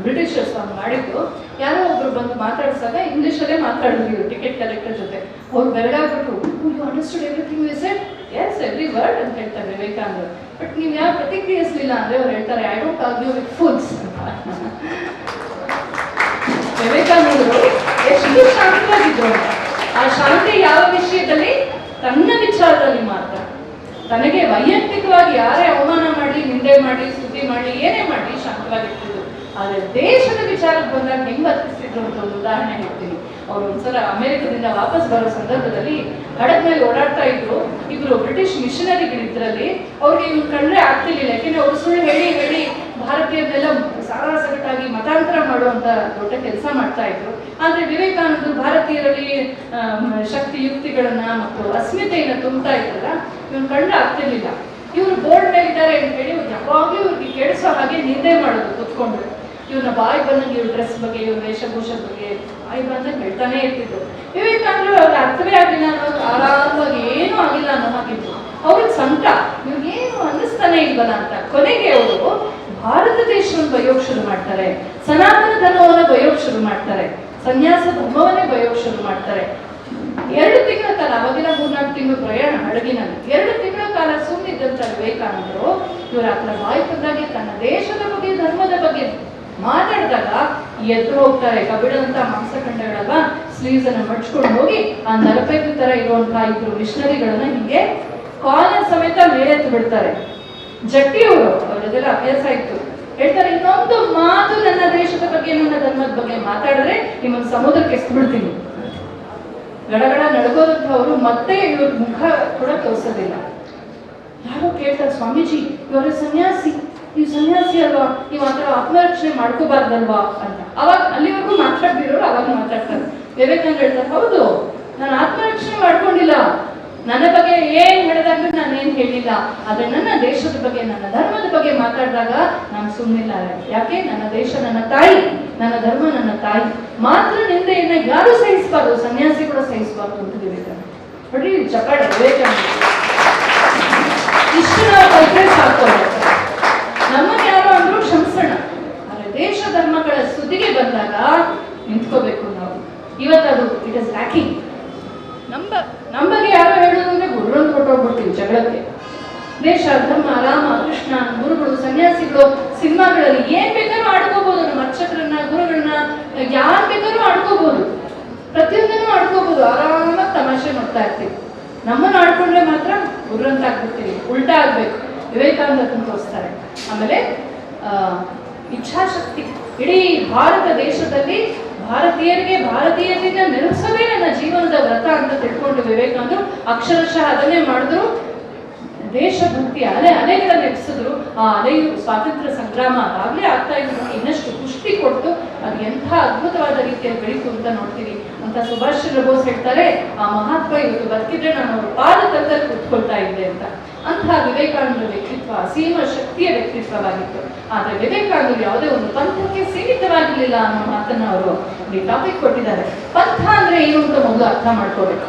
ಬ್ರಿಟಿಷರ್ಸ್ ಮಾಡಿದ್ದು, ಯಾರೋ ಒಬ್ರು ಬಂದು ಮಾತಾಡ್ಸಾಗ ಇಂಗ್ಲಿಷಲ್ಲೇ ಮಾತಾಡಿದ್ರು ಟಿಕೆಟ್ ಕಲೆಕ್ಟರ್ ಜೊತೆ. ಅವ್ರು ಬೆರಗಾಗ್ಬಿಟ್ರು, you understood everything you said? Yes, every word ಅಂತ ಹೇಳ್ತಾರೆ ವಿವೇಕಾನಂದರು. ಬಟ್ ನೀವು ಯಾರು ಪ್ರತಿಕ್ರಿಯಿಸಲಿಲ್ಲ ಅಂದ್ರೆ ಅವ್ರು ಹೇಳ್ತಾರೆ, ಐ ಡೋಂಟ್ ಆರ್ಗ್ಯೂ ವಿತ್ ಫುಲ್ಸ್ ಅಂತ. ವಿವೇಕಾನಂದರು ಎಷ್ಟು ಶಾಂತವಾಗಿದ್ರು ಅಂತ. ಆ ಶಾಂತಿ ಯಾವ ವಿಷಯದಲ್ಲಿ? ತನ್ನ ವಿಚಾರದಲ್ಲಿ ಮಾತ್ರ. ತನಗೆ ವೈಯಕ್ತಿಕವಾಗಿ ಯಾರೇ ಅವಮಾನ ಮಾಡಿ, ನಿಂದೆ ಮಾಡಿ, ಸ್ತುತಿ ಮಾಡಿ, ಏನೇ ಮಾಡಿ ಶಾಂತವಾಗಿರ್ತಿದ್ರು. ಆದ್ರೆ ದೇಶದ ವಿಚಾರಕ್ಕೆ ಬಂದಾಗ ಹೆಂಗ್ ವರ್ತಿಸಿದ್ರು ಅಂತ ಒಂದು ಉದಾಹರಣೆ ಹೇಳ್ತೀನಿ. ಅವ್ರು ಒಂದ್ಸಲ ಅಮೆರಿಕದಿಂದ ವಾಪಸ್ ಬರೋ ಸಂದರ್ಭದಲ್ಲಿ ಹಡಗ ಮೇಲೆ ಓಡಾಡ್ತಾ ಇದ್ರು. ಇಬ್ರು ಬ್ರಿಟಿಷ್ ಮಿಷನರಿಗಳಿದ್ರಲ್ಲಿ. ಅವ್ರಿಗೆ ಇವ್ರು ಕಂಡ್ರೆ ಆಗ್ತಿರ್ಲಿಲ್ಲ, ಯಾಕೆಂದ್ರೆ ಅವ್ರು ಸುಳ್ಳು ಹೇಳಿ ಭಾರತೀಯರನ್ನೆಲ್ಲ ಸಾರಾಸಗಟಾಗಿ ಮತಾಂತರ ಮಾಡುವಂತ ದೊಡ್ಡ ಕೆಲಸ ಮಾಡ್ತಾ ಇದ್ರು. ಆದ್ರೆ ವಿವೇಕಾನಂದರು ಭಾರತೀಯರಲ್ಲಿ ಶಕ್ತಿ ಯುಕ್ತಿಗಳನ್ನ ಮತ್ತು ಅಸ್ಮಿತೆಯನ್ನ ತುಂಬ್ತಾ ಇದ್ರಲ್ಲ, ಇವ್ನ ಕಂಡ್ರೆ ಆಗ್ತಿರ್ಲಿಲ್ಲ. ಇವ್ರು ಬೋರ್ಡ್ ಮೇಲೆ ಇದ್ದಾರೆ ಅಂತ ಹೇಳಿ ಯಾವಾಗ್ಲೂ ಇವ್ರಿಗೆ ಕೇಳಿಸೋ ಹಾಗೆ ನಿಂದೆ ಮಾಡೋದು ಕುತ್ಕೊಂಡು. ಇವ್ರನ್ನ ಬಾಯಿ ಬಂದಂಗೆ ಇವ್ರ ಡ್ರೆಸ್ ಬಗ್ಗೆ, ಇವ್ರ ವೇಷಭೂಷದ ಬಗ್ಗೆ ಬಾಯಿ ಬಂದಂಗೆ ಹೇಳ್ತಾನೆ ಇರ್ತಿದ್ರು. ವಿವೇಕಾನಂದರು ಅವ್ರಿಗೆ ಅರ್ಥವೇ ಆಗಿಲ್ಲ ಅನ್ನೋದು, ಆರಾಮವಾಗಿ ಏನೂ ಆಗಿಲ್ಲ ಅನ್ನೋ ಹಾಗಿತ್ತು. ಅವ್ರಿಗೆ ಸಂಕಟ, ಇವ್ರಿಗೇನು ಅನ್ನಿಸ್ತಾನೆ ಇಲ್ವಲ್ಲ ಅಂತ. ಕೊನೆಗೆ ಅವರು ಭಾರತ ದೇಶವನ್ನು ಬಯೋಕ್ ಶುರು ಮಾಡ್ತಾರೆ, ಸನಾತನ ಧರ್ಮವನ್ನು ಬಯೋಕ್ ಶುರು ಮಾಡ್ತಾರೆ, ಸನ್ಯಾಸ ಧರ್ಮವನ್ನೇ ಬಯೋಕ್ ಶುರು ಮಾಡ್ತಾರೆ. 2 ತಿಂಗಳ ಕಾಲ, ಅವಾಗೆಲ್ಲ 3-4 ತಿಂಗಳು ಪ್ರಯಾಣ ಹಡಗಿನಲ್ಲಿ, 2 ತಿಂಗಳ ಕಾಲ ಸುಮ್ಮನಿದ್ದಂತ ವಿವೇಕಾನಂದರು ಇವರ ಹತ್ರ ಬಾಯಿ ಬಂದಾಗೆ ತನ್ನ ದೇಶದ ಬಗ್ಗೆ, ಧರ್ಮದ ಬಗ್ಗೆ ಮಾತಾಡಿದಾಗ ಎದ್ದು ಹೋಗ್ತಾರೆ. ಕಬ್ಬಿಣದಂತ ಮಾಂಸಖಂಡಗಳಲ್ಲ, ಸ್ಲೀವ್ಸ್ ಅನ್ನ ಮಡ್ಚ್ಕೊಂಡು ಹೋಗಿ ಆ ನರಪೇಕು ತರ ಇರುವಂತಹ 2 ಮಿಷನರಿಗಳನ್ನ ಹೀಗೆ ಕಾಲರ್ ಸಮೇತ ಮೇಲೆತ್ತು ಬಿಡ್ತಾರೆ. ಜಟ್ಟಿಯವರು, ಅವರದೆಲ್ಲ ಅಭ್ಯಾಸ ಇತ್ತು. ಹೇಳ್ತಾರೆ, ಇನ್ನೊಂದು ಮಾತು ನನ್ನ ದೇಶದ ಬಗ್ಗೆ, ನನ್ನ ಧರ್ಮದ ಬಗ್ಗೆ ಮಾತಾಡಿದ್ರೆ ನಿಮ್ಮನ್ನು ಸಮುದ್ರಕ್ಕೆ ಎಸ್ಬಿಡ್ತೀನಿ. ಗಡಗಡ ನಡ್ಕೋದಂಥವ್ರು ಮತ್ತೆ ಇವ್ರ ಮುಖ ಕೂಡ ತೋರಿಸೋದಿಲ್ಲ. ಯಾರೋ ಕೇಳ್ತಾರೆ, ಸ್ವಾಮೀಜಿ ಇವರ ಸನ್ಯಾಸಿ, ನೀವು ಸನ್ಯಾಸಿ ಅಲ್ವಾ, ನೀವು ಆ ಥರ ಆತ್ಮರಕ್ಷಣೆ ಮಾಡ್ಕೋಬಾರ್ದಲ್ವಾ ಅಂತ. ಅವಾಗ ಅಲ್ಲಿವರೆಗೂ ಮಾತಾಡ್ದಿರೋರು ಅವಾಗ ಮಾತಾಡ್ತಾರೆ. ವಿವೇಕಾನಂದ ಹೇಳ್ತಾರೆ, ಹೌದು, ನಾನು ಆತ್ಮರಕ್ಷಣೆ ಮಾಡ್ಕೊಂಡಿಲ್ಲ, ನನ್ನ ಬಗ್ಗೆ ಏನ್ ಹೇಳಿದಾಗ್ಲೂ ನಾನೇನ್ ಹೇಳಿಲ್ಲ. ಆದ್ರೆ ನನ್ನ ದೇಶದ ಬಗ್ಗೆ, ನನ್ನ ಧರ್ಮದ ಬಗ್ಗೆ ಮಾತಾಡಿದಾಗ ನಾನು ಸುಮ್ಮನಿಲ್ಲ. ಯಾಕೆ? ನನ್ನ ದೇಶ ನನ್ನ ತಾಯಿ, ನನ್ನ ಧರ್ಮ ನನ್ನ ತಾಯಿ. ಮಾತ್ರ ನಿಂದೆಯನ್ನ ಯಾರು ಸಹಿಸಬಾರ್ದು, ಸನ್ಯಾಸಿ ಕೂಡ ಸಹಿಸಬಾರ್ದು ಅಂತ ವಿವೇಕಾನಂದ. ನೋಡ್ರಿ, ಚಪ್ಪಾಳೆ ವಿವೇಕಾನಂದ. ಇಷ್ಟು ನಾವು ಕಲ್ತ್ರೆ ಸಾಕು. ನಮ್ಮನ್ನ ಯಾರು ಅಂದ್ರೂ ಕ್ಷಮಿಸೋಣ, ಆದ್ರೆ ದೇಶ ಧರ್ಮಗಳ ಸ್ತುತಿಗೆ ಬಂದಾಗ ನಿಂತ್ಕೋಬೇಕು ನಾವು. ಇವತ್ತದು ಇಟ್ ಇಸ್ ಲ್ಯಾಕಿಂಗ್. ನಮ್ಮ ಬಗ್ಗೆ ಯಾರೋ ಹೇಳೋದು ಅಂದ್ರೆ ಗುರುಗಳನ್ನು ಕೊಟ್ಟೋಗ್ಬಿಡ್ತೀವಿ ಜಗಳಕ್ಕೆ. ದೇಶ, ಧರ್ಮ, ರಾಮ, ಕೃಷ್ಣ, ಗುರುಗಳು, ಸನ್ಯಾಸಿಗಳು ಸಿನಿಮಾಗಳಲ್ಲಿ ಏನ್ ಬೇಕಾದ್ರೂ ಆಡ್ಕೋಬಹುದು. ನಮ್ಮ ಅರ್ಚಕರನ್ನ, ಗುರುಗಳನ್ನ ಯಾರು ಬೇಕಾದ್ರೂ ಆಡ್ಕೋಬಹುದು, ಪ್ರತಿಯೊಂದನ್ನು ಆಡ್ಕೋಬಹುದು. ಆರಾಮಾಗಿ ತಮಾಷೆ ನೋಡ್ತಾ ಇರ್ತೀವಿ. ನಮ್ಮನ್ನು ಆಡ್ಕೊಂಡ್ರೆ ಮಾತ್ರ ಗುರುರಂತ ಆಗ್ಬಿಡ್ತೀವಿ. ಉಲ್ಟಾ ಆಗ್ಬೇಕು. ವಿವೇಕಾನಂದ ತೋರಿಸ್ತಾರೆ. ಆಮೇಲೆ ಇಚ್ಛಾಶಕ್ತಿ ಶಕ್ತಿ. ಇಡೀ ಭಾರತ ದೇಶದಲ್ಲಿ ಭಾರತೀಯರಿಂದ ನೆಲೆಸೋದೇ ನನ್ನ ಜೀವನದ ವ್ರತ ಅಂತ ತಿಳ್ಕೊಂಡು ವಿವೇಕಾನಂದರು ಅಕ್ಷರಶಃ ಅದನ್ನೇ ಮಾಡಿದ್ರು. ದೇಶಭಕ್ತಿ ಅಲೆಗಳ ನೆಲೆಸಿದ್ರು. ಆ ಅಲೆಯು ಸ್ವಾತಂತ್ರ್ಯ ಸಂಗ್ರಾಮ ಆಗಲೇ ಆಗ್ತಾ ಇದ್ರು, ಇನ್ನಷ್ಟು ಪುಷ್ಟಿ ಕೊಟ್ಟು ಅದು ಎಂಥ ಅದ್ಭುತವಾದ ರೀತಿಯಲ್ಲಿ ಬೆಳೀತು ಅಂತ ನೋಡ್ತೀವಿ ಅಂತ ಸುಭಾಷ್ ಚಂದ್ರ ಬೋಸ್ ಹೇಳ್ತಾರೆ, ಆ ಮಹಾತ್ಮ ಇವತ್ತು ಬದುಕಿದ್ರೆ ನಾನು ಅವ್ರ ಪಾದ ತಲದಲ್ಲಿ ಕೂತ್ಕೊಳ್ತಾ ಇದ್ದೆ ಅಂತ. ಅಂತಹ ವಿವೇಕಾನಂದರ ವ್ಯಕ್ತಿತ್ವ ಅಸೀಮ ಶಕ್ತಿಯ ವ್ಯಕ್ತಿತ್ವವಾಗಿತ್ತು. ಆದರೆ ವಿವೇಕಾನಂದರು ಯಾವುದೇ ಒಂದು ಪಂಥಕ್ಕೆ ಸೀಮಿತವಾಗಿರ್ಲಿಲ್ಲ ಅನ್ನೋ ಮಾತನ್ನ ಅವರು ಈ ಟಾಪಿಕ್ ಕೊಟ್ಟಿದ್ದಾರೆ. ಪಂಥ ಅಂದ್ರೆ ಏನು ಅಂತ ಮೊದಲು ಅರ್ಥ ಮಾಡ್ಕೋಬೇಕು.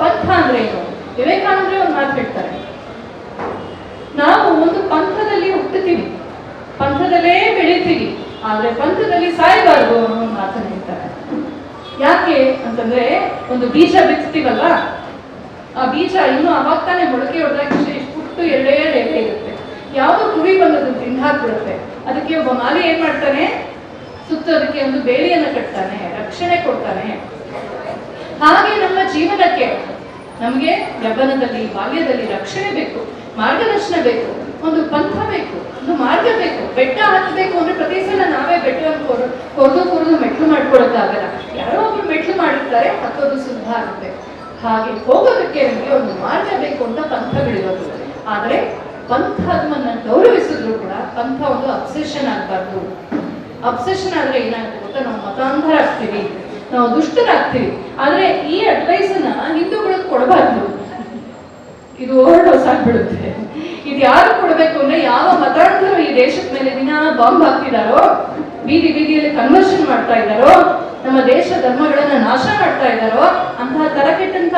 ಪಂಥ ಅಂದ್ರೆ ಏನು? ವಿವೇಕಾನಂದರೇ ಒಂದು ಮಾತು ಹೇಳ್ತಾರೆ, ನಾವು ಒಂದು ಪಂಥದಲ್ಲಿ ಹುಟ್ಟುತ್ತೀವಿ, ಪಂಥದಲ್ಲೇ ಬೆಳಿತೀವಿ, ಆದ್ರೆ ಪಂಥದಲ್ಲಿ ಸಾಯಬಾರ್ದು ಅನ್ನೋ ಒಂದು ಮಾತನ್ನ ಹೇಳ್ತಾರೆ. ಯಾಕೆ ಅಂತಂದ್ರೆ ಒಂದು ಬೀಜ ಬಿತ್ತೀವಲ್ವಾ, ಆ ಬೀಜ ಇನ್ನೂ ಅವಾಗ ತಾನೇ ಮೊಳಕೆ ಹೊಡೆದಾಗ ಪುಟ್ಟು ಎರಡೇ ಎಲೆ ಇರುತ್ತೆ. ಯಾವುದೋ ಕುರಿ ಬಂದದ್ದು ತಿಂದು ಹಾಕ್ಬಿಡುತ್ತೆ. ಅದಕ್ಕೆ ಒಬ್ಬ ಮಾಲಿ ಏನ್ ಮಾಡ್ತಾನೆ, ಸುತ್ತೋದಕ್ಕೆ ಒಂದು ಬೇಲಿಯನ್ನು ಕಟ್ತಾನೆ, ರಕ್ಷಣೆ ಕೊಡ್ತಾನೆ. ಹಾಗೆ ನಮ್ಮ ಜೀವನಕ್ಕೆ ನಮಗೆ ಯೌವನದಲ್ಲಿ ಬಾಲ್ಯದಲ್ಲಿ ರಕ್ಷಣೆ ಬೇಕು, ಮಾರ್ಗದರ್ಶನ ಬೇಕು, ಒಂದು ಪಂಥ ಬೇಕು, ಒಂದು ಮಾರ್ಗ ಬೇಕು. ಬೆಟ್ಟ ಹತ್ತಬೇಕು ಅಂದ್ರೆ ಪ್ರತಿ ಸಲ ನಾವೇ ಬೆಟ್ಟವನ್ನು ಕೊರೆದು ಮೆಟ್ಲು ಮಾಡ್ಕೊಳಕ್ಕಾಗಲ್ಲ. ಯಾರೋ ಒಬ್ರು ಮೆಟ್ಲು ಮಾಡಿರ್ತಾರೆ, ಹತ್ತೋದು ಸುಲಭ ಆಗುತ್ತೆ. ಹಾಗೆ ಹೋಗೋದಕ್ಕೆ ನಮಗೆ ಒಂದು ಮಾರ್ಗ ಬೇಕು ಅಂತ ಪಂಥಗಳಿರೋದು. ಆದ್ರೆ ಪಂಥ ಅದನ್ನ ಗೌರವಿಸಿದ್ರು ಕೂಡ ಪಂಥ ಒಂದು ಅಬ್ಸೆಷನ್ ಆಗಬಾರ್ದು. ಅಬ್ಸೆಷನ್ ಆದ್ರೆ ಏನಾಗುತ್ತೆ ಗೊತ್ತಾ, ನಾವು ಮತಾಂತರ ಆಗ್ತೀವಿ, ನಾವು ದುಷ್ಟರಾಗ್ತೀವಿ. ಆದ್ರೆ ಈ ಅಡ್ವೈಸ್ ಅನ್ನ ಹಿಂದೂಗಳಿಗೆ ಕೊಡಬಾರ್ದು, ಇದು ಓವರ್ ಡೋಸ್ ಆಗ್ಬಿಡುತ್ತೆ. ಇದು ಯಾರು ಕೊಡಬೇಕು ಅಂದ್ರೆ, ಯಾವ ಮತಾಂತರು ಈ ದೇಶದ ಮೇಲೆ ದಿನ ಬಾಂಬ್ ಹಾಕ್ತಿದಾರೋ, ಬೀದಿಯಲ್ಲಿ ಕನ್ವರ್ಷನ್ ಮಾಡ್ತಾ ಇದ್ದಾರೋ, ನಮ್ಮ ದೇಶ ಧರ್ಮಗಳನ್ನ ನಾಶ ಮಾಡ್ತಾ ಇದ್ದಾರೋ ಅಂತಹ ತರಕೆಟ್ಟಂತ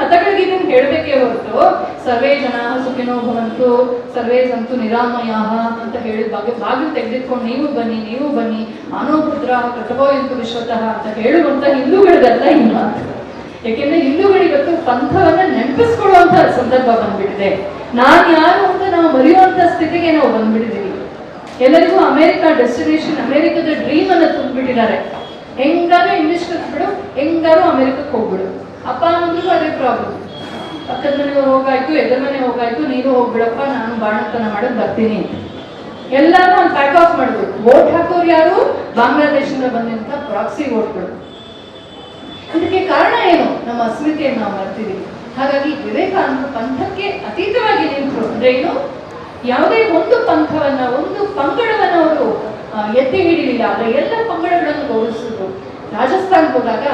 ಮತಗಳಿಗೆ ಇದನ್ನು ಹೇಳಬೇಕೇ ಹೊರತು ಸರ್ವೇ ಜನ ಸುಖಿನೋ ಭವಂತು ಸರ್ವೇ ಸಂತು ನಿರಾಮಯಾಹ ಅಂತ ಹೇಳಿದ ಬಾಗಿಲು ತೆಗೆದಿಟ್ಕೊಂಡು ನೀವು ಬನ್ನಿ ಮಾನವಪುತ್ರ ಕೃತಭೋಯಂತು ವಿಶ್ವತಃ ಅಂತ ಹೇಳುವಂತ ಹಿಂದೂಗಳಿಗಲ್ಲ ಈ ಮಾತು. ಯಾಕೆಂದ್ರೆ ಹಿಂದೂಗಳಿಗತ್ತು ಪಂಥವನ್ನ ನೆನಪಿಸ್ಕೊಳ್ಳುವಂತ ಸಂದರ್ಭ ಬಂದ್ಬಿಟ್ಟಿದೆ. ನಾನ್ ಯಾರು ಅಂತ ನಾವು ಮರೆಯುವಂತ ಸ್ಥಿತಿಗೆ ನಾವು ಬಂದ್ಬಿಟ್ಟಿದ್ದೀವಿ. ಎಲ್ಲರಿಗೂ ಅಮೆರಿಕ ಡೆಸ್ಟಿನೇಷನ್, ಅಮೆರಿಕದ ಡ್ರೀಮ್ ಅನ್ನ ತುಂಬಿಟ್ಟಿದ್ದಾರೆ. ಹೆಂಗಾರು ಇಂಗ್ಲಿಷ್ ಕಲ್ತ್ಬಿಡು, ಹೆಂಗಾರು ಅಮೆರಿಕಕ್ಕೆ ಹೋಗ್ಬಿಡು. ಅಪ್ಪ ಅಮ್ಮಂದ್ರಿಗೂ ಅದೇ ಪ್ರಾಬ್ಲಮ್. ಪಕ್ಕದ ಮನೆಗೆ ಹೋಗಾಯ್ತು, ಎದುರ ಮನೆ ಹೋಗಾಯ್ತು, ನೀನು ಹೋಗ್ಬಿಡಪ್ಪ, ನಾನು ಬಾಣತನ ಮಾಡೋದು ಬರ್ತೀನಿ ಅಂತ ಎಲ್ಲಾರು ಒಂದು ಪ್ಯಾಕ್ ಆಫ್ ಮಾಡಿದ್ರು. ವೋಟ್ ಹಾಕೋರು ಯಾರು? ಬಾಂಗ್ಲಾದೇಶದಿಂದ ಬಂದಂತ ಪ್ರಾಕ್ಸಿ ವೋಟ್ಗಳು. ಇದಕ್ಕೆ ಕಾರಣ ಏನು? ನಮ್ಮ ಅಸ್ಮಿತೆಯನ್ನು ನಾವು ಮರ್ತಿದ್ದೀವಿ. ಹಾಗಾಗಿ ವಿವೇಕಾನಂದರು ಪಂಥಕ್ಕೆ ಅತೀತವಾಗಿ ನಿಂತರು. ಅಂದ್ರೆ ಏನು? ಯಾವುದೇ ಒಂದು ಪಂಥವನ್ನ, ಒಂದು ಪಂಗಡವನ್ನ ಅವರು ಎತ್ತಿ ಹಿಡಿಲಿಲ್ಲ. ಆದ್ರೆ ಎಲ್ಲ ಪಂಗಡಗಳನ್ನು ಗೌರವಿಸಿದ್ರು. ರಾಜಸ್ಥಾನಕ್ಕೆ ಹೋದಾಗ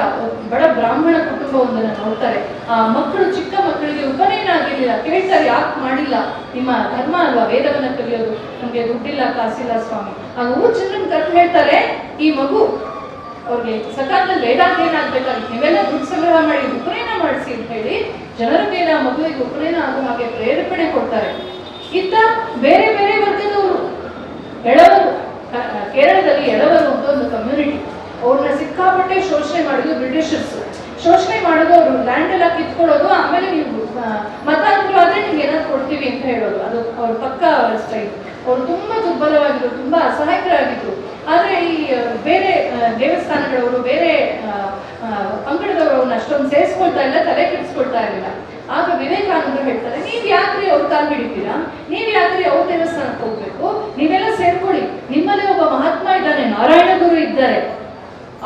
ಬಡ ಬ್ರಾಹ್ಮಣ ಕುಟುಂಬವೊಂದನ್ನು ನೋಡ್ತಾರೆ. ಆ ಮಕ್ಕಳು, ಚಿಕ್ಕ ಮಕ್ಕಳಿಗೆ ಉಪನಯನ ಆಗಿರ್ಲಿಲ್ಲ. ಕೇಳ್ತಾರೆ, ಯಾಕೆ ಮಾಡಿಲ್ಲ? ನಿಮ್ಮ ಧರ್ಮ ಅಲ್ವಾ ವೇದವನ್ನ ಕಲಿಯೋದು, ನಮ್ಗೆ ದುಡ್ಡಿಲ್ಲ, ಕಾಸಿಲ್ಲ ಸ್ವಾಮಿ. ಆಗ ಊರ್ ಜನರನ್ನ ಕರೆದು ಹೇಳ್ತಾರೆ, ಈ ಮಗು ಅವ್ರಿಗೆ ಸಕಾಲದಲ್ಲಿ ವೇದಾಂತ ಏನಾಗ್ಬೇಕಾಗಿತ್ತು, ನೀವೆಲ್ಲ ದುಡ್ಡು ಸಂಗ್ರಹ ಮಾಡಿ ಉಪನಯನ ಮಾಡಿಸಿ ಅಂತ ಹೇಳಿ ಜನರ ಮೇಲೆ ಆ ಮಗುವಿಗೆ ಉಪನಯನ ಆಗೋ ಹಾಗೆ ಪ್ರೇರೇಪಣೆ ಕೊಡ್ತಾರೆ. ಇತ್ತ ಬೇರೆ ಬೇರೆ ವರ್ಗದವರು, ಎಳವರು, ಕೇರಳದಲ್ಲಿ ಎಳವರು ಅಂತ ಒಂದು ಕಮ್ಯುನಿಟಿ, ಅವ್ರನ್ನ ಸಿಕ್ಕಾಪಟ್ಟೆ ಶೋಷಣೆ ಮಾಡೋದು ಬ್ರಿಟಿಷರ್ಸ್. ಶೋಷಣೆ ಮಾಡೋದು, ಅವರು ಲ್ಯಾಂಡ್ ಎಲ್ಲ ಕಿತ್ಕೊಳ್ಳೋದು, ಆಮೇಲೆ ನೀವು ಮತಾಂತರ ಆದ್ರೆ ನಿಮ್ಗೆ ಏನಾದ್ರು ಕೊಡ್ತೀವಿ ಅಂತ ಹೇಳೋದು. ಅದು ಅವ್ರ ಪಕ್ಕ ಸ್ಟೈಲ್. ಅವರು ತುಂಬಾ ದುರ್ಬಲವಾಗಿದ್ರು, ತುಂಬಾ ಅಸಹಾಯಕರಾಗಿದ್ರು. ಆದ್ರೆ ಈ ಬೇರೆ ದೇವಸ್ಥಾನಗಳವರು, ಬೇರೆ ಪಂಗಡದವರು ಅವ್ರನ್ನ ಅಷ್ಟೊಂದು ಸೇರಿಸ್ಕೊಳ್ತಾ ಇಲ್ಲ, ತಲೆ ಕೆಡಿಸ್ಕೊಳ್ತಾ ಇರಲಿಲ್ಲ. ಆಗ ವಿವೇಕಾನಂದರು ಹೇಳ್ತಾರೆ, ನೀವ್ ಯಾಕ್ರಿ ಅವ್ರ ಕಾಲ್ ಹಿಡಿತೀರಾ? ನೀವ್ ಯಾಕ್ರಿ ಅವ್ರ ದೇವಸ್ಥಾನಕ್ಕೆ ಹೋಗ್ಬೇಕು? ನೀವೆಲ್ಲ ಸೇರ್ಕೊಳ್ಳಿ. ನಿಮ್ಮಲ್ಲಿ ಒಬ್ಬ ಮಹಾತ್ಮ ಇದ್ದಾನೆ, ನಾರಾಯಣ ಗುರು ಇದ್ದಾರೆ,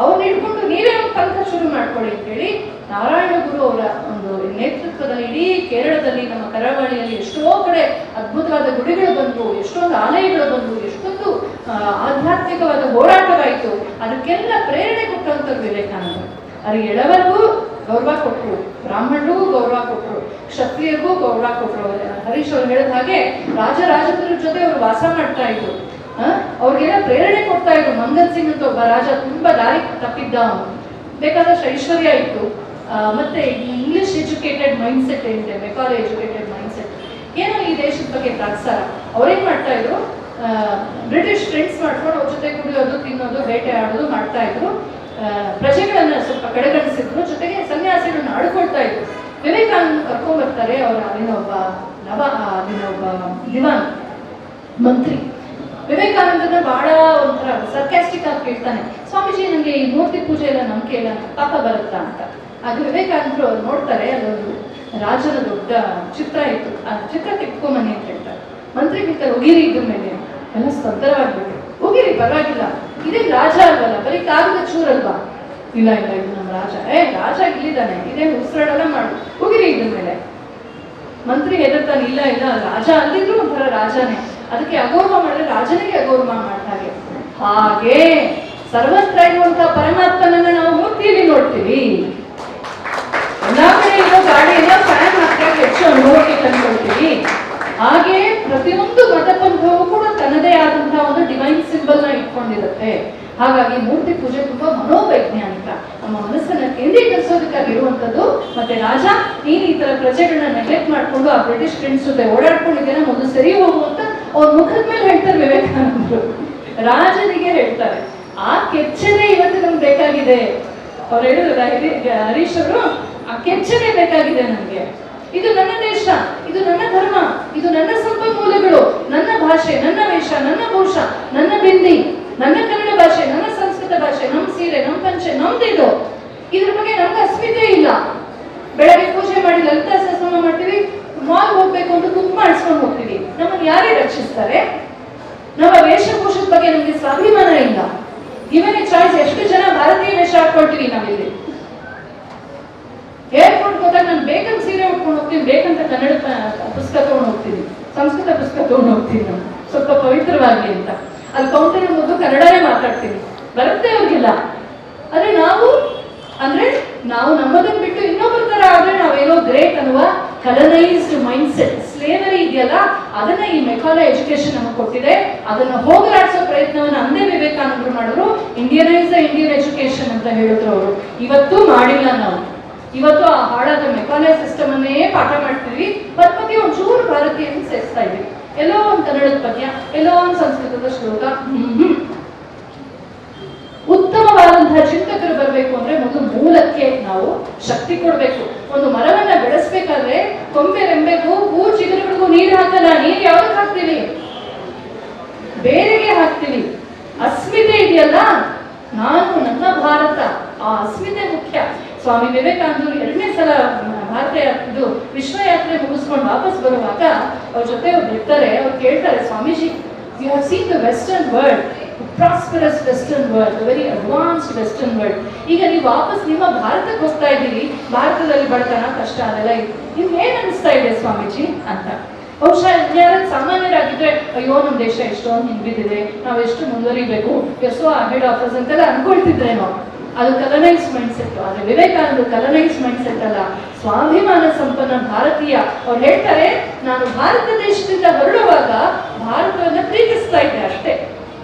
ಅವ್ರನ್ನ ಹಿಡ್ಕೊಂಡು ನೀವೇ ಒಂದು ಪಂಥ ಶುರು ಮಾಡ್ಕೊಳ್ಳಿ ಅಂತ ಹೇಳಿ ನಾರಾಯಣ ಗುರು ಅವರ ಒಂದು ನೇತೃತ್ವದಲ್ಲಿ ಇಡೀ ಕೇರಳದಲ್ಲಿ, ನಮ್ಮ ಕರಾವಳಿಯಲ್ಲಿ ಎಷ್ಟೋ ಕಡೆ ಅದ್ಭುತವಾದ ಗುಡಿಗಳು ಬಂದು, ಎಷ್ಟೊಂದು ಆಲಯಗಳು ಬಂದು, ಎಷ್ಟೊಂದು ಆಧ್ಯಾತ್ಮಿಕವಾದ ಹೋರಾಟವಾಯಿತು. ಅದಕ್ಕೆಲ್ಲ ಪ್ರೇರಣೆ ಕೊಟ್ಟಂತ ವಿವೇಕಾನಂದರು. ಅದು ಎಳವರಿಗೂ ಗೌರವ ಕೊಟ್ಟರು, ಬ್ರಾಹ್ಮಣರಿಗೂ ಗೌರವ ಕೊಟ್ಟರು, ಕ್ಷತ್ರಿಯರಿಗೂ ಗೌರವ ಕೊಟ್ಟರು. ಹರೀಶ್ ಅವ್ರು ಹೇಳಿದ ಹಾಗೆ ರಾಜರ ಜೊತೆ ಅವರು ವಾಸ ಮಾಡ್ತಾ ಇದ್ರು. ಅವ್ರಿಗೆಲ್ಲ ಪ್ರೇರಣೆ ಕೊಡ್ತಾ ಇದ್ರು. ಮಂಗಲ್ ಸಿಂಗ್ ಅಂತ ಒಬ್ಬ ರಾಜ, ತುಂಬಾ ದಾರಿ ತಪ್ಪಿದ್ದ, ಬೇಕಾದಷ್ಟು ಐಶ್ವರ್ಯ ಇತ್ತು, ಮತ್ತೆ ಇಂಗ್ಲಿಷ್ ಎಜುಕೇಟೆಡ್ ಮೈಂಡ್ ಸೆಟ್ ಏನಿದೆ, ಮೆಕಾಲೆ ಎಜುಕೇಟೆಡ್ ಮೈಂಡ್ ಸೆಟ್, ಏನೋ ಈ ದೇಶದ ಬಗ್ಗೆ ತಾತ್ಸಾರ. ಅವ್ರೇನ್ ಮಾಡ್ತಾ ಇದ್ರು, ಬ್ರಿಟಿಷ್ ಫ್ರೆಂಡ್ಸ್ ಮಾಡ್ಕೊಂಡು ಅವ್ರ ಜೊತೆ ಕುಡಿಯೋದು, ತಿನ್ನೋದು, ಬೇಟೆ ಆಡೋದು ಮಾಡ್ತಾ ಇದ್ರು. ಪ್ರಜೆಗಳನ್ನ ಸ್ವಲ್ಪ ಕಡೆಗಣಿಸಿದ್ರು, ಜೊತೆಗೆ ಸನ್ಯಾಸಿಗಳನ್ನ ಆಡ್ಕೊಳ್ತಾ ಇದ್ರು. ವಿವೇಕಾನಂದ ಕರ್ಕೊಂಡ್ ಬರ್ತಾರೆ. ಅಲ್ಲಿನ ಒಬ್ಬ ದಿವಾನ್ ಮಂತ್ರಿ ವಿವೇಕಾನಂದನ ಬಹಳ ಒಂಥರ ಸರ್ಕ್ಯಾಸ್ಟಿಕ್ ಆಗಿ ಕೇಳ್ತಾನೆ, ಸ್ವಾಮೀಜಿ ನನಗೆ ಈ ಮೂರ್ತಿ ಪೂಜೆ ಎಲ್ಲ ನಂಬಿಕೆ ಇಲ್ಲ, ಪಾಪ ಬರುತ್ತಾ ಅಂತ. ಅದು ವಿವೇಕಾನಂದರು ಅವ್ರು ನೋಡ್ತಾರೆ, ಅದೊಂದು ರಾಜನ ದೊಡ್ಡ ಚಿತ್ರ ಇತ್ತು, ಆ ಚಿತ್ರ ಕಿತ್ಕೊಂಬನ್ನಿ ಅಂತ ಹೇಳ್ತಾರೆ. ಮಂತ್ರಿ ಬಿಡ್ತಾರೆ, ಒಗಿರಿ ಇದ್ರ ಮೇಲೆ ಎಲ್ಲ ಸ್ತಬ್ಧವಾಗ್ಬಿಟ್ಟು ಹೋಗಿರಿ ಪರವಾಗಿಲ್ಲ, ಇದೇನ್ ರಾಜ ಅಲ್ವಲ್ಲ, ಬರೀ ಕಾಗದ ಚೂರಲ್ವಾ? ಇಲ್ಲ ಇಲ್ಲ, ಇದು ನಮ್ಮ ರಾಜ. ರಾಜ ಇಲ್ಲಿದ್ದಾನೆ, ಇದೇನು ಉಸಿರಾಡಲ್ಲ, ಮಾಡು, ಹೋಗಿರಿ ಇದ್ರ ಮೇಲೆ. ಮಂತ್ರಿ ಹೆದರ್ತಾನೆ, ಇಲ್ಲ ಇಲ್ಲ, ರಾಜ ಅಲ್ಲಿದ್ರು ಒಂಥರ ರಾಜನೇ, ಅದಕ್ಕೆ ಅಗೌರವ ಮಾಡಿದ್ರೆ ರಾಜನಿಗೆ ಅಗೌರವ ಮಾಡ್ತಾರೆ. ಹಾಗೆ ಸರ್ವತ್ರ ಇರುವಂತಹ ಪರಮಾತ್ಮನನ್ನ ನಾವು ಮೂರ್ತಿಯಲ್ಲಿ ನೋಡ್ತೀವಿ. ಎಲ್ಲಾ ಕಡೆ ಇರೋ ಗಾಡಿಯನ್ನ ಫ್ಯಾನ್ ಹಾಕಿ ಹೆಚ್ಚು ಅನುಭವಕ್ಕೆ ತಂದ್ಕೊಳ್ತೀವಿ. ಹಾಗೆ ಪ್ರತಿಯೊಂದು ಮತಪಂಥವೂ ಕೂಡ ತನ್ನದೇ ಆದಂತಹ ಒಂದು ಡಿವೈನ್ ಸಿಂಬಲ್ ನ ಇಟ್ಕೊಂಡಿರುತ್ತೆ. ಹಾಗಾಗಿ ಮೂರ್ತಿ ಪೂಜೆ ತುಂಬಾ ಮನೋವೈಜ್ಞಾನಿಕ, ನಮ್ಮ ಮನಸ್ಸನ್ನ ಕೇಂದ್ರೀಕರಿಸೋದಕ್ಕಾಗಿರುವಂತದ್ದು. ಮತ್ತೆ ರಾಜ, ನೀನು ಈ ತರ ಪ್ರಜೆಗಳನ್ನ ನೆಗ್ಲೆಕ್ಟ್ ಮಾಡ್ಕೊಂಡು ಆ ಬ್ರಿಟಿಷ್ ಫ್ರೆಂಡ್ಸ್ ಜೊತೆ ಓಡಾಡ್ಕೊಂಡಿದ್ದೇನೆ, ಮೊದಲು ಸರಿ ಹೋಗುವಂತ ಅವ್ರ ಮುಖದ ಮೇಲೆ ಹೇಳ್ತಾರೆ ವಿವೇಕಾನಂದರು. ರಾಜನಿಗೆ ಹೇಳ್ತಾರೆ. ಆ ಕೆಚ್ಚನೆ ಇವತ್ತು ನಮ್ಗೆ ಬೇಕಾಗಿದೆ. ಅವ್ರು ಹೇಳಿದ್ರು ಹರೀಶ್ ಅವರು, ಆ ಕೆಚ್ಚನೆ ಬೇಕಾಗಿದೆ ನಮ್ಗೆ. ಇದು ನನ್ನ ದೇಶ, ಇದು ನನ್ನ ಧರ್ಮ, ಇದು ನನ್ನ ಸಂಪನ್ಮೂಲಗಳು, ನನ್ನ ಭಾಷೆ, ನನ್ನ ವೇಷ, ನನ್ನ ಭೂಷ, ನನ್ನ ಬಿಂದಿ, ನನ್ನ ಕನ್ನಡ ಭಾಷೆ, ನನ್ನ ಸಂಸ್ಕೃತ ಭಾಷೆ, ನಮ್ಮ ಸೀರೆ, ನಮ್ಮ ಪಂಚೆ, ನಮ್ದಿದು. ಇದ್ರ ಬಗ್ಗೆ ನಮ್ಗೆ ಅಸ್ಮಿತೆ ಇಲ್ಲ. ಬೆಳಗ್ಗೆ ಪೂಜೆ ಮಾಡಿ ಲಲಿತಾ ಸಹಸ್ರನಾಮ ಮಾಡ್ತೀವಿ, ಮಾಲ್ ಹೋಗ್ಬೇಕು ಅಂತ ಕುಂಕುಮ ಮಾಡಿಸ್ಕೊಂಡು ಹೋಗ್ತೀವಿ. ನಮ್ಮನ್ನು ಯಾರೇ ರಕ್ಷಿಸ್ತಾರೆ? ನಮ್ಮ ವೇಷಭೂಷದ ಬಗ್ಗೆ ನಮ್ಗೆ ಸ್ವಾಭಿಮಾನ ಇಲ್ಲ. ಗಿವನ್ ಎ ಚಾಯ್ಸ್, ಎಷ್ಟು ಜನ ಭಾರತೀಯ ವೇಷ ಹಾಕೊಳ್ತೀವಿ ನಾವಿಲ್ಲಿ. ಏರ್ಪೋರ್ಟ್ ಹೋದಾಗ ನಾನು ಬೇಕಂತ ಸೀರೆ ಉಟ್ಕೊಂಡು ಹೋಗ್ತೀನಿ, ಬೇಕಂತ ಕನ್ನಡ ಪುಸ್ತಕ ತಗೊಂಡು ಹೋಗ್ತೀನಿ, ಸಂಸ್ಕೃತ ಪುಸ್ತಕ ತಗೊಂಡು ಹೋಗ್ತೀನಿ, ನಾನು ಸ್ವಲ್ಪ ಪವಿತ್ರವಾಗಿ ಅಂತ. ಅಲ್ಲಿ ಕೌಂಟರ್ ಮುಂದೆ ಕನ್ನಡನೇ ಮಾತಾಡ್ತೀನಿ, ಬರುತ್ತೆ ಅವ್ರಿಗೆಲ್ಲ. ಆದ್ರೆ ನಾವು ನಮ್ಮದನ್ನ ಬಿಟ್ಟು ಇನ್ನೊಬ್ಬರ ತರ ಆದ್ರೆ ನಾವೇನೋ ಗ್ರೇಟ್ ಅನ್ನುವ ಕಲನೈಸ್ಡ್ ಮೈಂಡ್ ಸೆಟ್, ಸ್ಲೇವರಿ ಇದೆಯಲ್ಲ, ಅದನ್ನ ಈ ಮೆಕಾಲೆ ಎಜುಕೇಶನ್ ನಮಗೆ ಕೊಟ್ಟಿದೆ. ಅದನ್ನ ಹೋಗಲಾಡಿಸೋ ಪ್ರಯತ್ನವನ್ನ ಅಂದೇ ವಿವೇಕಾನಂದರು ಮಾಡಿದ್ರು. ಇಂಡಿಯನೈಸ್ ದ ಇಂಡಿಯನ್ ಎಜುಕೇಶನ್ ಅಂತ ಹೇಳಿದ್ರು ಅವರು. ಇವತ್ತು ಮಾಡಿಲ್ಲ ನಾವು. ಇವತ್ತು ಆ ಹಾಳಾದ ಮೆಕಾಲೆ ಸಿಸ್ಟಮ್ ಅನ್ನೇ ಪಾಠ ಮಾಡ್ತೀವಿ. ಪದ್ಮಕ್ಕೆ ಒಂಚೂರು ಭಾರತೀಯನ್ನು ಸೇರಿಸ್ತಾ ಇದ್ವಿ. ಎಲ್ಲೋ ಒಂದು ಕನ್ನಡದ ಪದ್ಯ, ಎಲ್ಲೋ ಒಂದು ಸಂಸ್ಕೃತದ ಶ್ಲೋಕ. ಉತ್ತಮವಾದಂತಹ ಚಿಂತಕರು ಬರಬೇಕು ಅಂದ್ರೆ ಮೊದಲು ಮೂಲಕ್ಕೆ ನಾವು ಶಕ್ತಿ ಕೊಡ್ಬೇಕು. ಒಂದು ಮರವನ್ನ ಬೆಳೆಸ್ಬೇಕಾದ್ರೆ ಕೊಂಬೆ ರೆಂಬೆಗೂ ಹೂ ಚಿಗುರುಗಳಿಗೂ ನೀರು ಹಾಕಲ್ಲ. ನೀರು ಯಾವಾಗ ಹಾಕ್ತೀವಿ? ಬೇರೆಗೆ ಹಾಕ್ತೀವಿ. ಅಸ್ಮಿತೆ ಇದೆಯಲ್ಲ, ನಾನು, ನನ್ನ ಭಾರತ, ಆ ಅಸ್ಮಿತೆ ಮುಖ್ಯ. ಸ್ವಾಮಿ ವಿವೇಕಾನಂದರು 2ನೇ ಸಲ ಭಾರತ ಇದು ವಿಶ್ವಯಾತ್ರೆ ಮುಗಿಸ್ಕೊಂಡು ವಾಪಸ್ ಬರುವಾಗ ಅವ್ರ ಜೊತೆ ಅವ್ರು ಇರ್ತಾರೆ. ಅವ್ರು ಕೇಳ್ತಾರೆ, Swamiji, you have seen the western world, prosperous western world, very advanced western world. ಈಗ ನೀವು ವಾಪಸ್ ನಿಮ್ಮ ಭಾರತಕ್ಕೆ ಹೋಗ್ತಾ ಇದ್ದೀರಿ, ಭಾರತದಲ್ಲಿ ಬಡತನ, ಕಷ್ಟ ಅದೆಲ್ಲ ಇದೆ, ನಿಮ್ಗೆ ಏನ್ ಅನಿಸ್ತಾ ಇದೆ ಸ್ವಾಮೀಜಿ ಅಂತ. ಬಹುಶಃ ಯಾರು ಸಾಮಾನ್ಯರಾಗಿದ್ರೆ, ಅಯ್ಯೋ ನಮ್ಮ ದೇಶ ಎಷ್ಟೊಂದು ಹಿಂದಿದೆ, ನಾವೆಷ್ಟು ಮುಂದುವರಿಬೇಕು, ಎಷ್ಟೋ ಅಹೆಡ್ ಆಫ್ ಅಸ್ ಅಂತೆಲ್ಲ ಅನ್ಕೊಳ್ತಿದ್ರೇನೋ. ಅದು ಕಲನೈಸ್ ಮೈಂಡ್ ಸೆಟ್. ಆದ್ರೆ ವಿವೇಕಾನಂದ ಕಲನೈಸ್ ಮೈಂಡ್ ಸೆಟ್ ಅಲ್ಲ, ಸ್ವಾಭಿಮಾನ ಸಂಪನ್ನ ಭಾರತೀಯ. ಅವ್ರು ಹೇಳ್ತಾರೆ, ನಾನು ಭಾರತ ದೇಶದಿಂದ ಹೊರಡುವಾಗ ಭಾರತವನ್ನ ಪ್ರೀತಿಸ್ತಾ ಇದ್ದೆ ಅಷ್ಟೇ,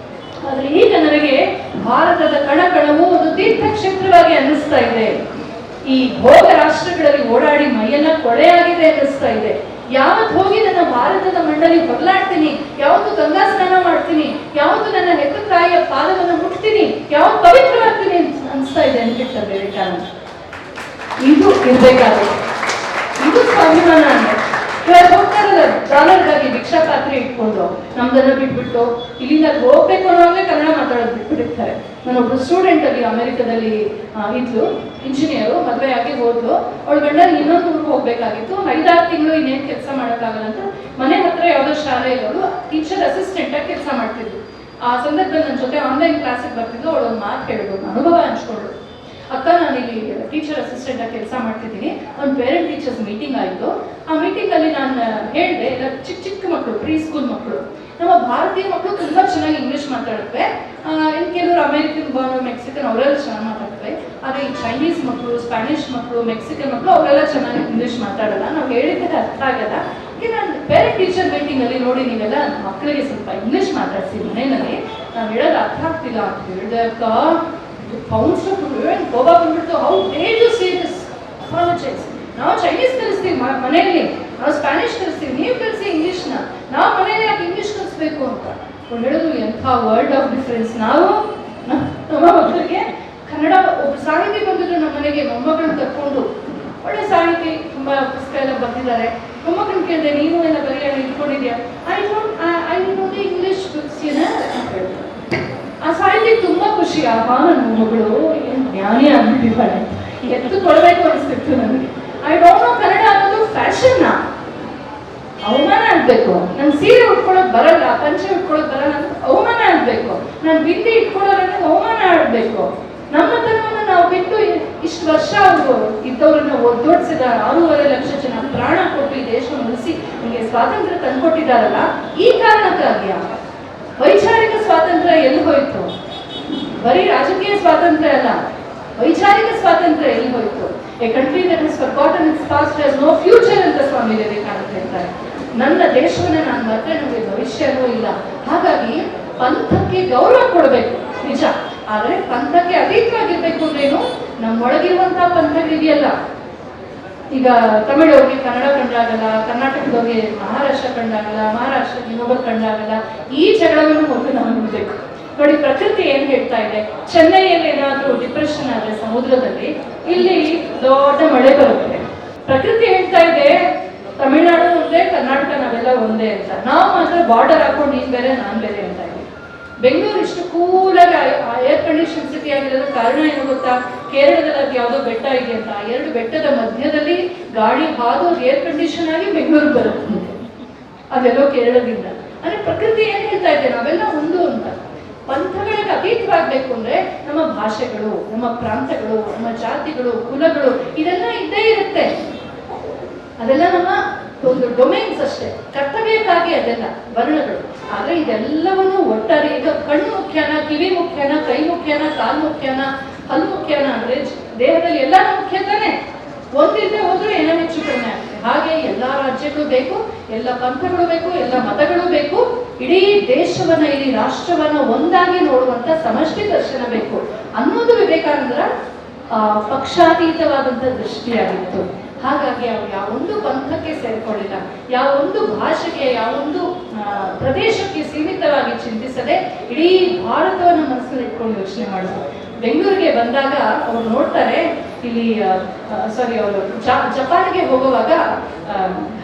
ಆದ್ರೆ ಈಗ ನನಗೆ ಭಾರತದ ಕಣಕಣವು ಒಂದು ತೀರ್ಥಕ್ಷೇತ್ರವಾಗಿ ಅನ್ನಿಸ್ತಾ ಇದೆ. ಈ ಭೋಗ ರಾಷ್ಟ್ರಗಳಲ್ಲಿ ಓಡಾಡಿ ಮೈಯೆಲ್ಲ ಕೊಳೆಯಾಗಿದೆ ಅನ್ನಿಸ್ತಾ ಇದೆ. ಯಾವತ್ತು ಹೋಗಿ ನನ್ನ ಭಾರತದ ಮಣ್ಣಲ್ಲಿ ಹೊರಲಾಡ್ತೀನಿ, ಯಾವತ್ತು ಗಂಗಾ ಸ್ನಾನ ಮಾಡ್ತೀನಿ, ಯಾವತ್ತು ನನ್ನ ಹೆತ್ತ ತಾಯಿಯ ಪಾದವನ್ನು ಮುಟ್ತೀನಿ, ಯಾವತ್ತು ಪವಿತ್ರವಾಗ್ತೀನಿ ಅನಿಸ್ತಾ ಇದೆ ಅಂತ ಹೇಳ್ತಾರೆ ವಿವೇಕಾನಂದ. ಇದು ಇರ್ಬೇಕಾದ್ರೆ, ಇದು ಸ್ವಾಭಿಮಾನ ಅಂದ್ರೆ. ಇವಾಗ ಹೋಗ್ತಾರಲ್ಲ ಡಾಲರ್ಗಾಗಿ ಭಿಕ್ಷಾ ಪಾತ್ರೆ ಇಟ್ಕೊಂಡು ನಮ್ದನ್ನ ಬಿಟ್ಬಿಟ್ಟು ಇಲ್ಲಿಂದ ಹೋಗ್ಬೇಕು ಅನ್ನೋವಾಗಲೇ ಕನ್ನಡ ಮಾತಾಡೋದು ಬಿಟ್ಬಿಟ್ಟಿರ್ತಾರೆ. ನಾನೊಬ್ರು ಸ್ಟೂಡೆಂಟ್ ಅಲ್ಲಿ ಅಮೆರಿಕದಲ್ಲಿ ಇದ್ಲು, ಇಂಜಿನಿಯರು, ಮದುವೆ ಆಗಿ ಹೋದ್ಲು. ಅವಳ ಗಂಡ ಇನ್ನೊಂದು ಊರಿಗೆ ಹೋಗ್ಬೇಕಾಗಿತ್ತು. 5-6 ತಿಂಗಳು ಇನ್ನೇನು ಕೆಲಸ ಮಾಡೋಕ್ಕಾಗಲ್ಲ ಅಂತ ಮನೆ ಹತ್ರ ಯಾವುದೋ ಶಾಲೆ ಇರೋರು ಟೀಚರ್ ಅಸಿಸ್ಟೆಂಟ್ ಆಗಿ ಕೆಲಸ ಮಾಡ್ತಿದ್ರು. ಆ ಸಂದರ್ಭದಲ್ಲಿ ನನ್ನ ಜೊತೆ ಆನ್ಲೈನ್ ಕ್ಲಾಸಿಗೆ ಬರ್ತಿದ್ದು. ಅವಳೊಂದು ಮಾತು ಹೇಳಿದ್ರು, ಅನುಭವ ಹಂಚ್ಕೊಂಡ್ರು. ಅಕ್ಕ, ನಾನು ಇಲ್ಲಿ ಟೀಚರ್ ಅಸಿಸ್ಟೆಂಟ್ ಆಗಿ ಕೆಲಸ ಮಾಡ್ತಿದ್ದೀನಿ. ಒಂದು ಪೇರೆಂಟ್ ಟೀಚರ್ಸ್ ಮೀಟಿಂಗ್ ಆಯಿತು. ಆ ಮೀಟಿಂಗಲ್ಲಿ ನಾನು ಹೇಳಿದೆ, ಎಲ್ಲ ಚಿಕ್ಕ ಚಿಕ್ಕ ಮಕ್ಕಳು, ಪ್ರೀ ಸ್ಕೂಲ್ ಮಕ್ಕಳು, ನಮ್ಮ ಭಾರತೀಯ ಮಕ್ಕಳು ತುಂಬ ಚೆನ್ನಾಗಿ ಇಂಗ್ಲೀಷ್ ಮಾತಾಡುತ್ತವೆ. ಇನ್ನು ಕೆಲವರು ಅಮೆರಿಕನ್ ಬರ್ನ್, ಮೆಕ್ಸಿಕನ್ ಅವರೆಲ್ಲ ಚೆನ್ನಾಗಿ ಮಾತಾಡ್ತವೆ. ಆದರೆ ಈ ಚೈನೀಸ್ ಮಕ್ಕಳು, ಸ್ಪ್ಯಾನಿಷ್ ಮಕ್ಕಳು, ಮೆಕ್ಸಿಕನ್ ಮಕ್ಕಳು ಅವರೆಲ್ಲ ಚೆನ್ನಾಗಿ ಇಂಗ್ಲೀಷ್ ಮಾತಾಡಲ್ಲ. ನಾವು ಹೇಳಿದ್ರೆ ಅರ್ಥ ಆಗಲ್ಲ. ಈಗ ನಾನು ಪೇರೆಂಟ್ ಟೀಚರ್ ಮೀಟಿಂಗಲ್ಲಿ ನೋಡಿ, ನೀವೆಲ್ಲ ಮಕ್ಕಳಿಗೆ ಸ್ವಲ್ಪ ಇಂಗ್ಲೀಷ್ ಮಾತಾಡ್ಸಿ ಮನೆಯಲ್ಲಿ, ನಾವು ಹೇಳೋದು ಅರ್ಥ ಆಗ್ತಿಲ್ಲ ಅಂತ ಹೇಳಿದೆ. ಅಕ್ಕ ಪೌಂಡ್ಸ್ ಗೋವಾ ಬಂದ್ಬಿಟ್ಟು, how dare you say this, apologise. ನಾವು ಚೈನೀಸ್ ಕಲಿಸ್ತೀವಿ ಮನೆಯಲ್ಲಿ, ನಾವು ಸ್ಪ್ಯಾನಿಷ್ ಕಲಿಸ್ತೀವಿ, ನೀವು ಕಲಿಸಿ ಇಂಗ್ಲೀಷ್ನ, ನಾವು ಮನೆಯಲ್ಲಿ ಯಾಕೆ ಇಂಗ್ಲೀಷ್ ಕಲಿಸ್ಬೇಕು ಅಂತ. ಅವ್ರು ಹೇಳೋದು, ಎಂಥ ವರ್ಲ್ಡ್ ಆಫ್ ಡಿಫ್ರೆನ್ಸ್. ನಾವು ನಮ್ಮ ಮಕ್ಕಳಿಗೆ ಕನ್ನಡ, ಒಬ್ಬ ಸಾಹಿತಿ ಬಂದಿದ್ರು ನಮ್ಮ ಮನೆಗೆ, ಮೊಮ್ಮಗಳನ್ನ ಕರ್ಕೊಂಡು, ಒಳ್ಳೆ ಸಾಹಿತಿ, ತುಂಬ ಪುಸ್ತಕ ಎಲ್ಲ ಬರ್ತಿದ್ದಾರೆ. ಮೊಮ್ಮಗಳನ್ನ ಕೇಳಿದೆ, ನೀನು ಎಲ್ಲ ಬರೆಯೋಣ ಇಟ್ಕೊಂಡಿದ್ಯಾ? I know the English books ಅಂತ ಹೇಳ್ತಾರೆ. ಆ ಸಾಹಿತಿ ತುಂಬಾ ಖುಷಿ, ಆಹಾ ನನ್ನ ಮಗಳು ಏನು ಜ್ಞಾನಿ ಆಗ್ಬಿಟ್ಟಿದ್ದಾಳೆ, ಎತ್ತು ಕೊಡಬೇಕು ಅನಿಸ್ತಿತ್ತು ನನಗೆ. ಐ ಡೋಂಟ್ ನೋ ಕನ್ನಡ ಅನ್ನೋದು ಫ್ಯಾಷನ್ನ. ಅವಮಾನ ಆಗ್ಬೇಕು. ನನ್ ಸೀರೆ ಉಟ್ಕೊಳ್ಳೋಕ್ ಬರಲ್ಲ, ಪಂಚೆ ಉಟ್ಕೊಳ್ಳೋಕ್ ಬರಲ್ಲ ಅಂತ ಅವಮಾನ ಆಗ್ಬೇಕು. ನಾನು ಬಿಂದಿ ಇಟ್ಕೊಳ್ಳೋದ್ರೆ ಅವಮಾನ ಆಡ್ಬೇಕು. ನಮ್ಮತನವನ್ನು ನಾವು ಬಿಟ್ಟು ಇಷ್ಟು ವರ್ಷ ಅವರು ಇದ್ದವ್ರನ್ನ ಒದ್ದೊಡ್ಸಿದ 6.5 ಲಕ್ಷ ಜನ ಪ್ರಾಣ ಕೊಟ್ಟು ಈ ದೇಶವನ್ನು ಉಳಿಸಿ ನಿಮಗೆ ಸ್ವಾತಂತ್ರ್ಯ ತಂದ್ಕೊಟ್ಟಿದ್ದಾರಲ್ಲ, ಈ ಕಾರಣಕ್ಕಾಗಿ ವೈಚಾರಿಕ ಸ್ವಾತಂತ್ರ್ಯ ಎಲ್ಲಿ ಹೋಯ್ತು? ಬರೀ ರಾಜಕೀಯ ಸ್ವಾತಂತ್ರ್ಯ ಅಲ್ಲ, ವೈಚಾರಿಕ ಸ್ವಾತಂತ್ರ್ಯ ಎಲ್ಲಿ ಹೋಯ್ತು? A country that has forgotten its past has no future ಅಂತ ಸ್ವಾಮಿ ವಿವೇಕಾನಂದ ಹೇಳ್ತಾರೆ. ನನ್ನ ದೇಶವನ್ನ ನಾನು ಮತ್ತೆ ನಮಗೆ ಭವಿಷ್ಯನೂ ಇಲ್ಲ. ಹಾಗಾಗಿ ಪಂಥಕ್ಕೆ ಗೌರವ ಕೊಡಬೇಕು ನಿಜ, ಆದ್ರೆ ಪಂಥಕ್ಕೆ ಅತೀತವಾಗಿರ್ಬೇಕು ಅಂದ್ರೇನು? ನಮ್ಮೊಳಗಿರುವಂತಹ ಪಂಥಗಳಿದೆಯಲ್ಲ, ಈಗ ತಮಿಳವ್ರಿಗೆ ಕನ್ನಡ ಕಂಡಾಗಲ್ಲ, ಕರ್ನಾಟಕದವ್ರಿಗೆ ಮಹಾರಾಷ್ಟ್ರ ಕಂಡಾಗಲ್ಲ, ಮಹಾರಾಷ್ಟ್ರ ಇನ್ನೊಬ್ಬ ಕಂಡಾಗಲ್ಲ. ಈ ಜಗಳವನ್ನು ಮೊದಲು ನಾವು ನೋಡ್ಬೇಕು. ನೋಡಿ, ಪ್ರಕೃತಿ ಏನ್ ಹೇಳ್ತಾ ಇದೆ, ಚೆನ್ನೈಯಲ್ಲಿ ಏನಾದ್ರೂ ಡಿಪ್ರೆಷನ್ ಆದ್ರೆ ಸಮುದ್ರದಲ್ಲಿ, ಇಲ್ಲಿ ದೊಡ್ಡ ಮಳೆ ಬರುತ್ತೆ. ಪ್ರಕೃತಿ ಹೇಳ್ತಾ ಇದೆ ತಮಿಳ್ನಾಡು ಒಂದೇ, ಕರ್ನಾಟಕ ನಾವೆಲ್ಲ ಒಂದೇ ಅಂತ. ನಾವು ಮಾತ್ರ ಬಾರ್ಡರ್ ಹಾಕೊಂಡು ನೀನ್ ಬೇರೆ ನಾನ್ ಬೇರೆ ಅಂತ ಇದ್ದೀವಿ. ಬೆಂಗಳೂರು ಇಷ್ಟು ಕೂಲಾಗಿ ಏರ್ ಕಂಡೀಷನ್ ಸಿಟಿ ಆಗಿರೋದು ಕಾರಣ ಏನು ಗೊತ್ತಾ? ಕೇರಳದಲ್ಲಿ ಅದು ಯಾವುದೋ ಬೆಟ್ಟ ಇದೆ ಅಂತ, 2 ಬೆಟ್ಟದ ಮಧ್ಯದಲ್ಲಿ ಗಾಡಿ ಹಾದು ಏರ್ ಕಂಡೀಷನ್ ಆಗಿ ಬೆಂಗಳೂರು ಬರುತ್ತೆ, ಅದೆಲ್ಲೋ ಕೇರಳದಿಂದ. ಅಂದ್ರೆ ಪ್ರಕೃತಿ ಏನ್ ಹೇಳ್ತಾ ಇದೆ, ನಾವೆಲ್ಲ ಒಂದು ಅಂತ. ಪಂಥಗಳಿಗೆ ಅತೀತವಾಗಬೇಕು ಅಂದ್ರೆ ನಮ್ಮ ಭಾಷೆಗಳು, ನಮ್ಮ ಪ್ರಾಂತಗಳು, ನಮ್ಮ ಜಾತಿಗಳು, ಕುಲಗಳು ಇದೆಲ್ಲ ಇದ್ದೇ ಇರುತ್ತೆ. ಅದೆಲ್ಲ ನಮ್ಮ ಒಂದು ಡೊಮೈನ್ಸ್ ಅಷ್ಟೇ, ಕರ್ತವ್ಯಕ್ಕಾಗಿ ಅದೆಲ್ಲ ವರ್ಣಗಳು. ಆದ್ರೆ ಇದೆಲ್ಲವನ್ನು ಒಟ್ಟಾರೆ, ಈಗ ಕಣ್ಣು ಮುಖ್ಯನ, ಕಿವಿ ಮುಖ್ಯನ, ಕೈ ಮುಖ್ಯನ, ಕಾಲು ಮುಖ್ಯನ, ಹಲ್ಲು ಮುಖ್ಯನ ಅಂದ್ರೆ ದೇಹದಲ್ಲಿ ಎಲ್ಲ ಮುಖ್ಯ ತಾನೆ. ಒಂದಿಲ್ಲದೆ ಹೋದ್ರೆ ಏನೋ ಹೆಚ್ಚು ಕಡಿಮೆ ಆಗ್ತದೆ. ಹಾಗೆ ಎಲ್ಲಾ ರಾಜ್ಯಗಳು ಬೇಕು, ಎಲ್ಲ ಪಂಥಗಳು ಬೇಕು, ಎಲ್ಲ ಮತಗಳು ಬೇಕು. ಇಡೀ ದೇಶವನ್ನ, ಇಡೀ ರಾಷ್ಟ್ರವನ್ನ ಒಂದಾಗಿ ನೋಡುವಂತ ಸಮಷ್ಟಿ ದರ್ಶನ ಬೇಕು ಅನ್ನೋದು ವಿವೇಕಾನಂದರ ಪಕ್ಷಾತೀತವಾದಂತ ದೃಷ್ಟಿಯಾಗಿತ್ತು. ಹಾಗಾಗಿ ಅವರು ಯಾವೊಂದು ಪಂಥಕ್ಕೆ ಸೇರ್ಕೊಳ್ಳಿಲ್ಲ, ಯಾವೊಂದು ಭಾಷೆಗೆ, ಯಾವೊಂದು ಪ್ರದೇಶಕ್ಕೆ ಸೀಮಿತವಾಗಿ ಚಿಂತಿಸದೆ ಇಡೀ ಭಾರತವನ್ನು ಮನಸ್ಸಲ್ಲಿ ಇಟ್ಕೊಂಡು ಯೋಚನೆ ಮಾಡೋದು. ಬೆಂಗಳೂರಿಗೆ ಬಂದಾಗ ಅವರು ನೋಡ್ತಾರೆ, ಇಲ್ಲಿ ಅವರು ಜಪಾನ್ಗೆ ಹೋಗುವಾಗ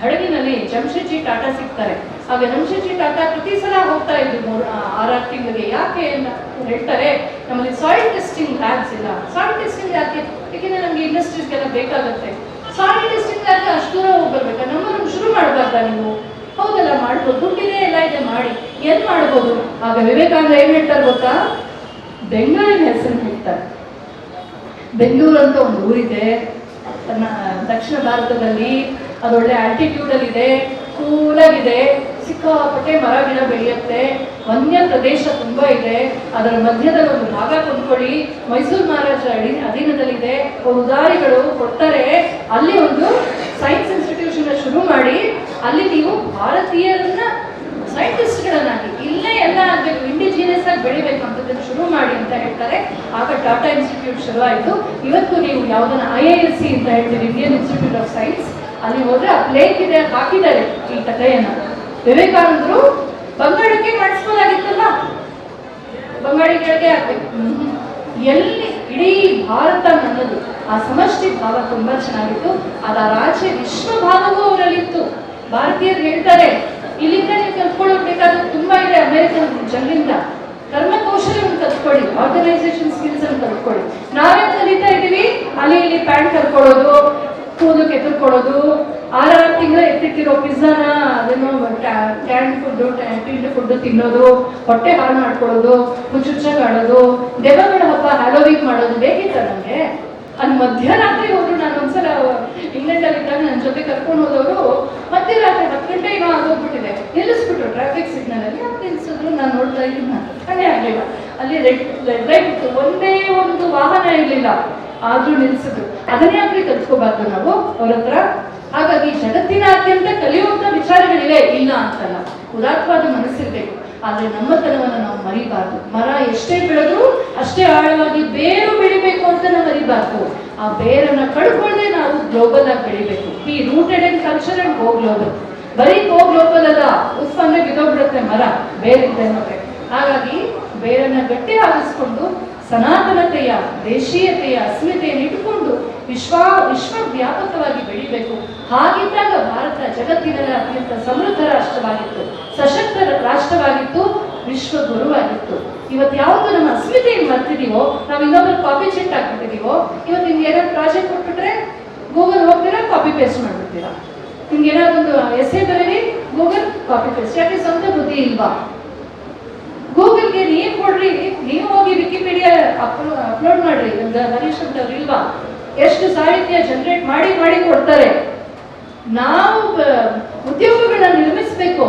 ಹಡಗಿನಲ್ಲಿ ಜಮ್ಶೆಡ್ಜಿ ಟಾಟಾ ಸಿಗ್ತಾರೆ. ಆಗ ಜಮ್ಶೆಡ್ಜಿ ಟಾಟಾ ಪ್ರತಿ ಸಲ ಹೋಗ್ತಾ ಇದ್ರು 6 ತಿಂಗಳಿಗೆ. ಯಾಕೆ ಅಂತ ಹೇಳ್ತಾರೆ, ನಮ್ಮಲ್ಲಿ ಸಾಯಿಲ್ ಟೆಸ್ಟಿಂಗ್ ಲ್ಯಾಬ್ಸ್ ಇಲ್ಲ. ಸಾಯಿಲ್ ಟೆಸ್ಟಿಂಗ್ ಯಾಕೆ? ಯಾಕೆಂದ್ರೆ ನಮ್ಗೆ ಇಂಡಸ್ಟ್ರೀಸ್ಗೆಲ್ಲ ಬೇಕಾಗುತ್ತೆ. ಸಾಯಿಲ್ ಟೆಸ್ಟಿಂಗ್ ಆಗಿ ಅಷ್ಟು ದೂರ ಹೋಗ್ಬರ್ಬೇಕಾ? ನಮ್ಮನ್ನು ಶುರು ಮಾಡಬಾರ್ದಾ ನೀವು? ಹೌದಲ್ಲ, ಮಾಡ್ಬೋದು, ದುಡ್ಡಿದೆ, ಎಲ್ಲ ಇದೆ, ಮಾಡಿ. ಏನ್ ಮಾಡ್ಬೋದು? ಆಗ ವಿವೇಕಾನಂದ ಏನ್ ಹೇಳ್ತಾರೆ ಗೊತ್ತಾ? ಬೆಂಗಳೂರಿನ ಹೆಸರು ಹೇಳ್ತಾರೆ. ಬೆಂಗಳೂರು ಅಂತ ಒಂದು ಊರಿದೆ ದಕ್ಷಿಣ ಭಾರತದಲ್ಲಿ, ಅದೊಳ್ಳೆ ಆಲ್ಟಿಟ್ಯೂಡ್ ಅಲ್ಲಿ ಇದೆ, ಕೂಲಾಗಿದೆ, ಸಿಕ್ಕಾಪಟ್ಟೆ ಮರ ಗಿಡ ಬೆಳೆಯುತ್ತೆ, ವನ್ಯ ಪ್ರದೇಶ ತುಂಬಾ ಇದೆ. ಅದರ ಮಧ್ಯದಲ್ಲಿ ಒಂದು ಭಾಗ ಕೊಂಡ್ಕೊಳ್ಳಿ, ಮೈಸೂರು ಮಹಾರಾಜರ ಅಧೀನದಲ್ಲಿದೆ, ಉದಾರಿಗಳು ಕೊಡ್ತಾರೆ. ಅಲ್ಲಿ ಒಂದು ಸೈನ್ಸ್ ಇನ್ಸ್ಟಿಟ್ಯೂಷನ್ ಶುರು ಮಾಡಿ, ಅಲ್ಲಿ ನೀವು ಭಾರತೀಯರನ್ನ ಸೈಂಟಿಸ್ಟ್ಗಳನ್ನಾಗಿ, ಇಲ್ಲೇ ಎಲ್ಲ ಆಗ್ಬೇಕು, ಇಂಡಿಜಿನಿಯಸ್ ಆಗಿ ಬೆಳಿಬೇಕು ಅಂತ ಶುರು ಮಾಡಿ ಅಂತ ಹೇಳ್ತಾರೆ. ಆಗ ಟಾಟಾ ಇನ್ಸ್ಟಿಟ್ಯೂಟ್ ಶುರು ಆಯಿತು. ಇವತ್ತು ನೀವು ಯಾವುದನ್ನ IISc ಅಂತ ಹೇಳ್ತೀವಿ, ಇಂಡಿಯನ್ ಇನ್ಸ್ಟಿಟ್ಯೂಟ್ ಆಫ್ ಸೈನ್ಸ್, ಅಲ್ಲಿ ಹೋದ್ರೆ ಆ ಪ್ಲೇಟ್ ಇದೆ, ಹಾಕಿದ್ದಾರೆ ಈ ಕಥೆಯನ್ನ. ವಿವೇಕಾನಂದರು ಬಂಗಾಳಕ್ಕೆ ಮಾಡಿಸ್ಬೋದಾಗಿತ್ತಲ್ಲ, ಬಂಗಾಳಿಗಳಿಗೆ ಆಗ್ಬೇಕು. ಎಲ್ಲಿ ಇಡೀ ಭಾರತ ನನ್ನದು, ಆ ಸಮಷ್ಟಿ ಭಾವ ತುಂಬಾ ಚೆನ್ನಾಗಿತ್ತು. ಅದರ ಆಚೆ ವಿಶ್ವ ಭಾವವೂ ಅವರಲ್ಲಿತ್ತು. ಭಾರತೀಯರು ಹೇಳ್ತಾರೆ, ಇಲ್ಲಿಂದ ನೀವು ಕಲ್ತ್ಕೊಳ್ಳೋಬೇಕಾದ್ರೆ ತುಂಬಾ ಇದೆ, ಅಮೆರಿಕನ್ ಜನರಿಂದ ಕರ್ಮಕೌಶಲ್ಯವನ್ನು ಕಲ್ತ್ಕೊಳ್ಳಿ, ಆರ್ಗನೈಸೇಷನ್ ಸ್ಕಿಲ್ಸ್ ಅನ್ನು ಕಲ್ತ್ಕೊಳ್ಳಿ. ನಾವೇ ಕಲಿತಾ ಇದೀವಿ, ಅಲ್ಲಿ ಇಲ್ಲಿ ಪ್ಯಾಂಟ್ ಕಲ್ತ್ಕೊಳ್ಳೋದು, ಕೂದಲು ಕೆತ್ತುಕೊಳ್ಳೋದು, 6 ತಿಂಗಳ ಎತ್ತಿಟ್ಟಿರೋ ಪಿಜ್ಜಾನ ಅದೇನೋ ಕ್ಯಾಂಡ್ ಫುಡ್ ತಿನ್ನೋದು, ಹೊಟ್ಟೆ ಹಾಳು ಮಾಡ್ಕೊಳ್ಳೋದು, ಹುಚ್ಚುಚ್ಚಾಗಿ ಆಡೋದು, ದೆವ್ವಗಳ ಹಬ್ಬ ಹ್ಯಾಲೋವೀನ್ ಮಾಡೋದು ಬೇಕಿತ್ತ ನಮಗೆ? ಅಲ್ಲಿ ಮಧ್ಯರಾತ್ರಿ ಹೋದ್ರು. ನಾನು ಒಂದ್ಸಲ ಇಂಗ್ಲೆಂಡಲ್ಲಿ ಇದ್ದಾಗ ನನ್ನ ಜೊತೆ ಕರ್ಕೊಂಡು ಹೋದವರು ಮಧ್ಯರಾತ್ರಿ 10 ಗಂಟೆ ಏನೋ ಆಗೋಗ್ಬಿಟ್ಟಿದೆ, ನಿಲ್ಲಿಸ್ಬಿಟ್ರು ಟ್ರಾಫಿಕ್ ಸಿಗ್ನಲ್ ಅಲ್ಲಿ. ಯಾಕೆ ನಿಲ್ಸಿದ್ರು? ನಾನು ನೋಡ್ತಾ ಇದ್ದೀನಿ, ಕಣ್ಣೇ ಆಗ್ಲಿಲ್ಲ. ಅಲ್ಲಿ ರೆಡ್ ಲೈಟ್ ಇತ್ತು, ಒಂದೇ ಒಂದು ವಾಹನ ಇರಲಿಲ್ಲ, ಆದ್ರೂ ನಿಲ್ಸಿದ್ರು. ಅದನ್ನೇ ಯಾಕೆ ಕಲ್ತ್ಕೋಬಾರ್ದು ನಾವು ಅವ್ರ ಹತ್ರ? ಹಾಗಾಗಿ ಜಗತ್ತಿನಾದ್ಯಂತ ಕಲಿಯುವಂತ ವಿಚಾರಗಳಿವೆ, ಇಲ್ಲ ಅಂತಲ್ಲ, ಉದಾತ್ತವಾದ ಮನಸ್ಸಿರ್ಬೇಕು. ಆದ್ರೆ ನಮ್ಮತನವನ್ನು ನಾವು ಮರಿಬಾರ್ದು. ಮರ ಎಷ್ಟೇ ಬೆಳೆದ್ರು ಅಷ್ಟೇ ಆಳವಾಗಿ ಬೇರು ಬೆಳಿಬೇಕು ಅಂತ ನಾವು ಮರಿಬಾರ್ದು. ಆ ಬೇರನ್ನ ಕಳ್ಕೊಳ್ಳದೆ ನಾವು ಗ್ಲೋಬಲ್ ಆಗಿ ಬೆಳಿಬೇಕು. ಈ rooted in culture and go global. ಬರೀ ಗೋ ಗ್ಲೋಬಲ್ ಅಲ್ಲ, ಉಫ್ ಅಂದ್ರೆ ಬಿದ್ದೋಗ್ಬಿಡುತ್ತೆ ಮರ ಬೇರಿಂದ. ಹಾಗಾಗಿ ಬೇರನ್ನ ಗಟ್ಟಿ ಆಗಿಸ್ಕೊಂಡು ಸನಾತನತೆಯ, ದೇಶೀಯತೆಯ ಅಸ್ಮಿತೆಯನ್ನು ಇಟ್ಟುಕೊಂಡು ವಿಶ್ವವ್ಯಾಪಕವಾಗಿ ಬೆಳಿಬೇಕು. ಹಾಗಿದ್ದಾಗ ಭಾರತ ಜಗತ್ತಿನಲ್ಲಿ ಅತ್ಯಂತ ಸಮೃದ್ಧ ರಾಷ್ಟ್ರವಾಗಿತ್ತು, ಸಶಕ್ತ ರಾಷ್ಟ್ರವಾಗಿತ್ತು, ವಿಶ್ವ ಗುರುವಾಗಿತ್ತು. ಇವತ್ತು ಯಾವುದು ನಮ್ಮ ಅಸ್ಮಿತೆಯನ್ನು ಮರ್ತಿದೀವೋ, ನಾವು ಇನ್ನೊಬ್ಬರು ಕಾಪಿ ಚೆಟ್ ಹಾಕ್ಬಿಟ್ಟಿದೀವೋ, ಇವತ್ತು ನಿಮ್ಗೆ ಏನಾದ್ರು ಪ್ರಾಜೆಕ್ಟ್ ಕೊಟ್ಬಿಟ್ರೆ ಗೂಗಲ್ ಹೋಗ್ತೀರಾ, ಕಾಪಿ ಪೇಸ್ಟ್ ಮಾಡ್ಬಿಡ್ತೀರಾ. ನಿಮ್ಗೆ ಏನಾದ್ರು ಒಂದು ಎಸ್ಸೆ ಬರೀರಿ, ಗೂಗಲ್ ಕಾಪಿ ಪೇಸ್ಟ್. ಯಾಕೆ ಸ್ವಂತ ಬುದ್ಧಿ ಇಲ್ವಾ? ಗೂಗಲ್ಗೆ ನೀವು ಕೊಡ್ರಿ, ನೀವು ಹೋಗಿ ವಿಕಿಪೀಡಿಯಾ ಅಪ್ಲೋಡ್ ಮಾಡ್ರಿ. ಹರೀಶ್ ಅಂತ ಇಲ್ವಾ, ಎಷ್ಟು ಸಾಹಿತ್ಯ ಜನರೇಟ್ ಮಾಡಿ ಮಾಡಿ ಕೊಡ್ತಾರೆ. ನಾವು ಉದ್ಯೋಗಗಳನ್ನ ನಿರ್ಮಿಸಬೇಕು.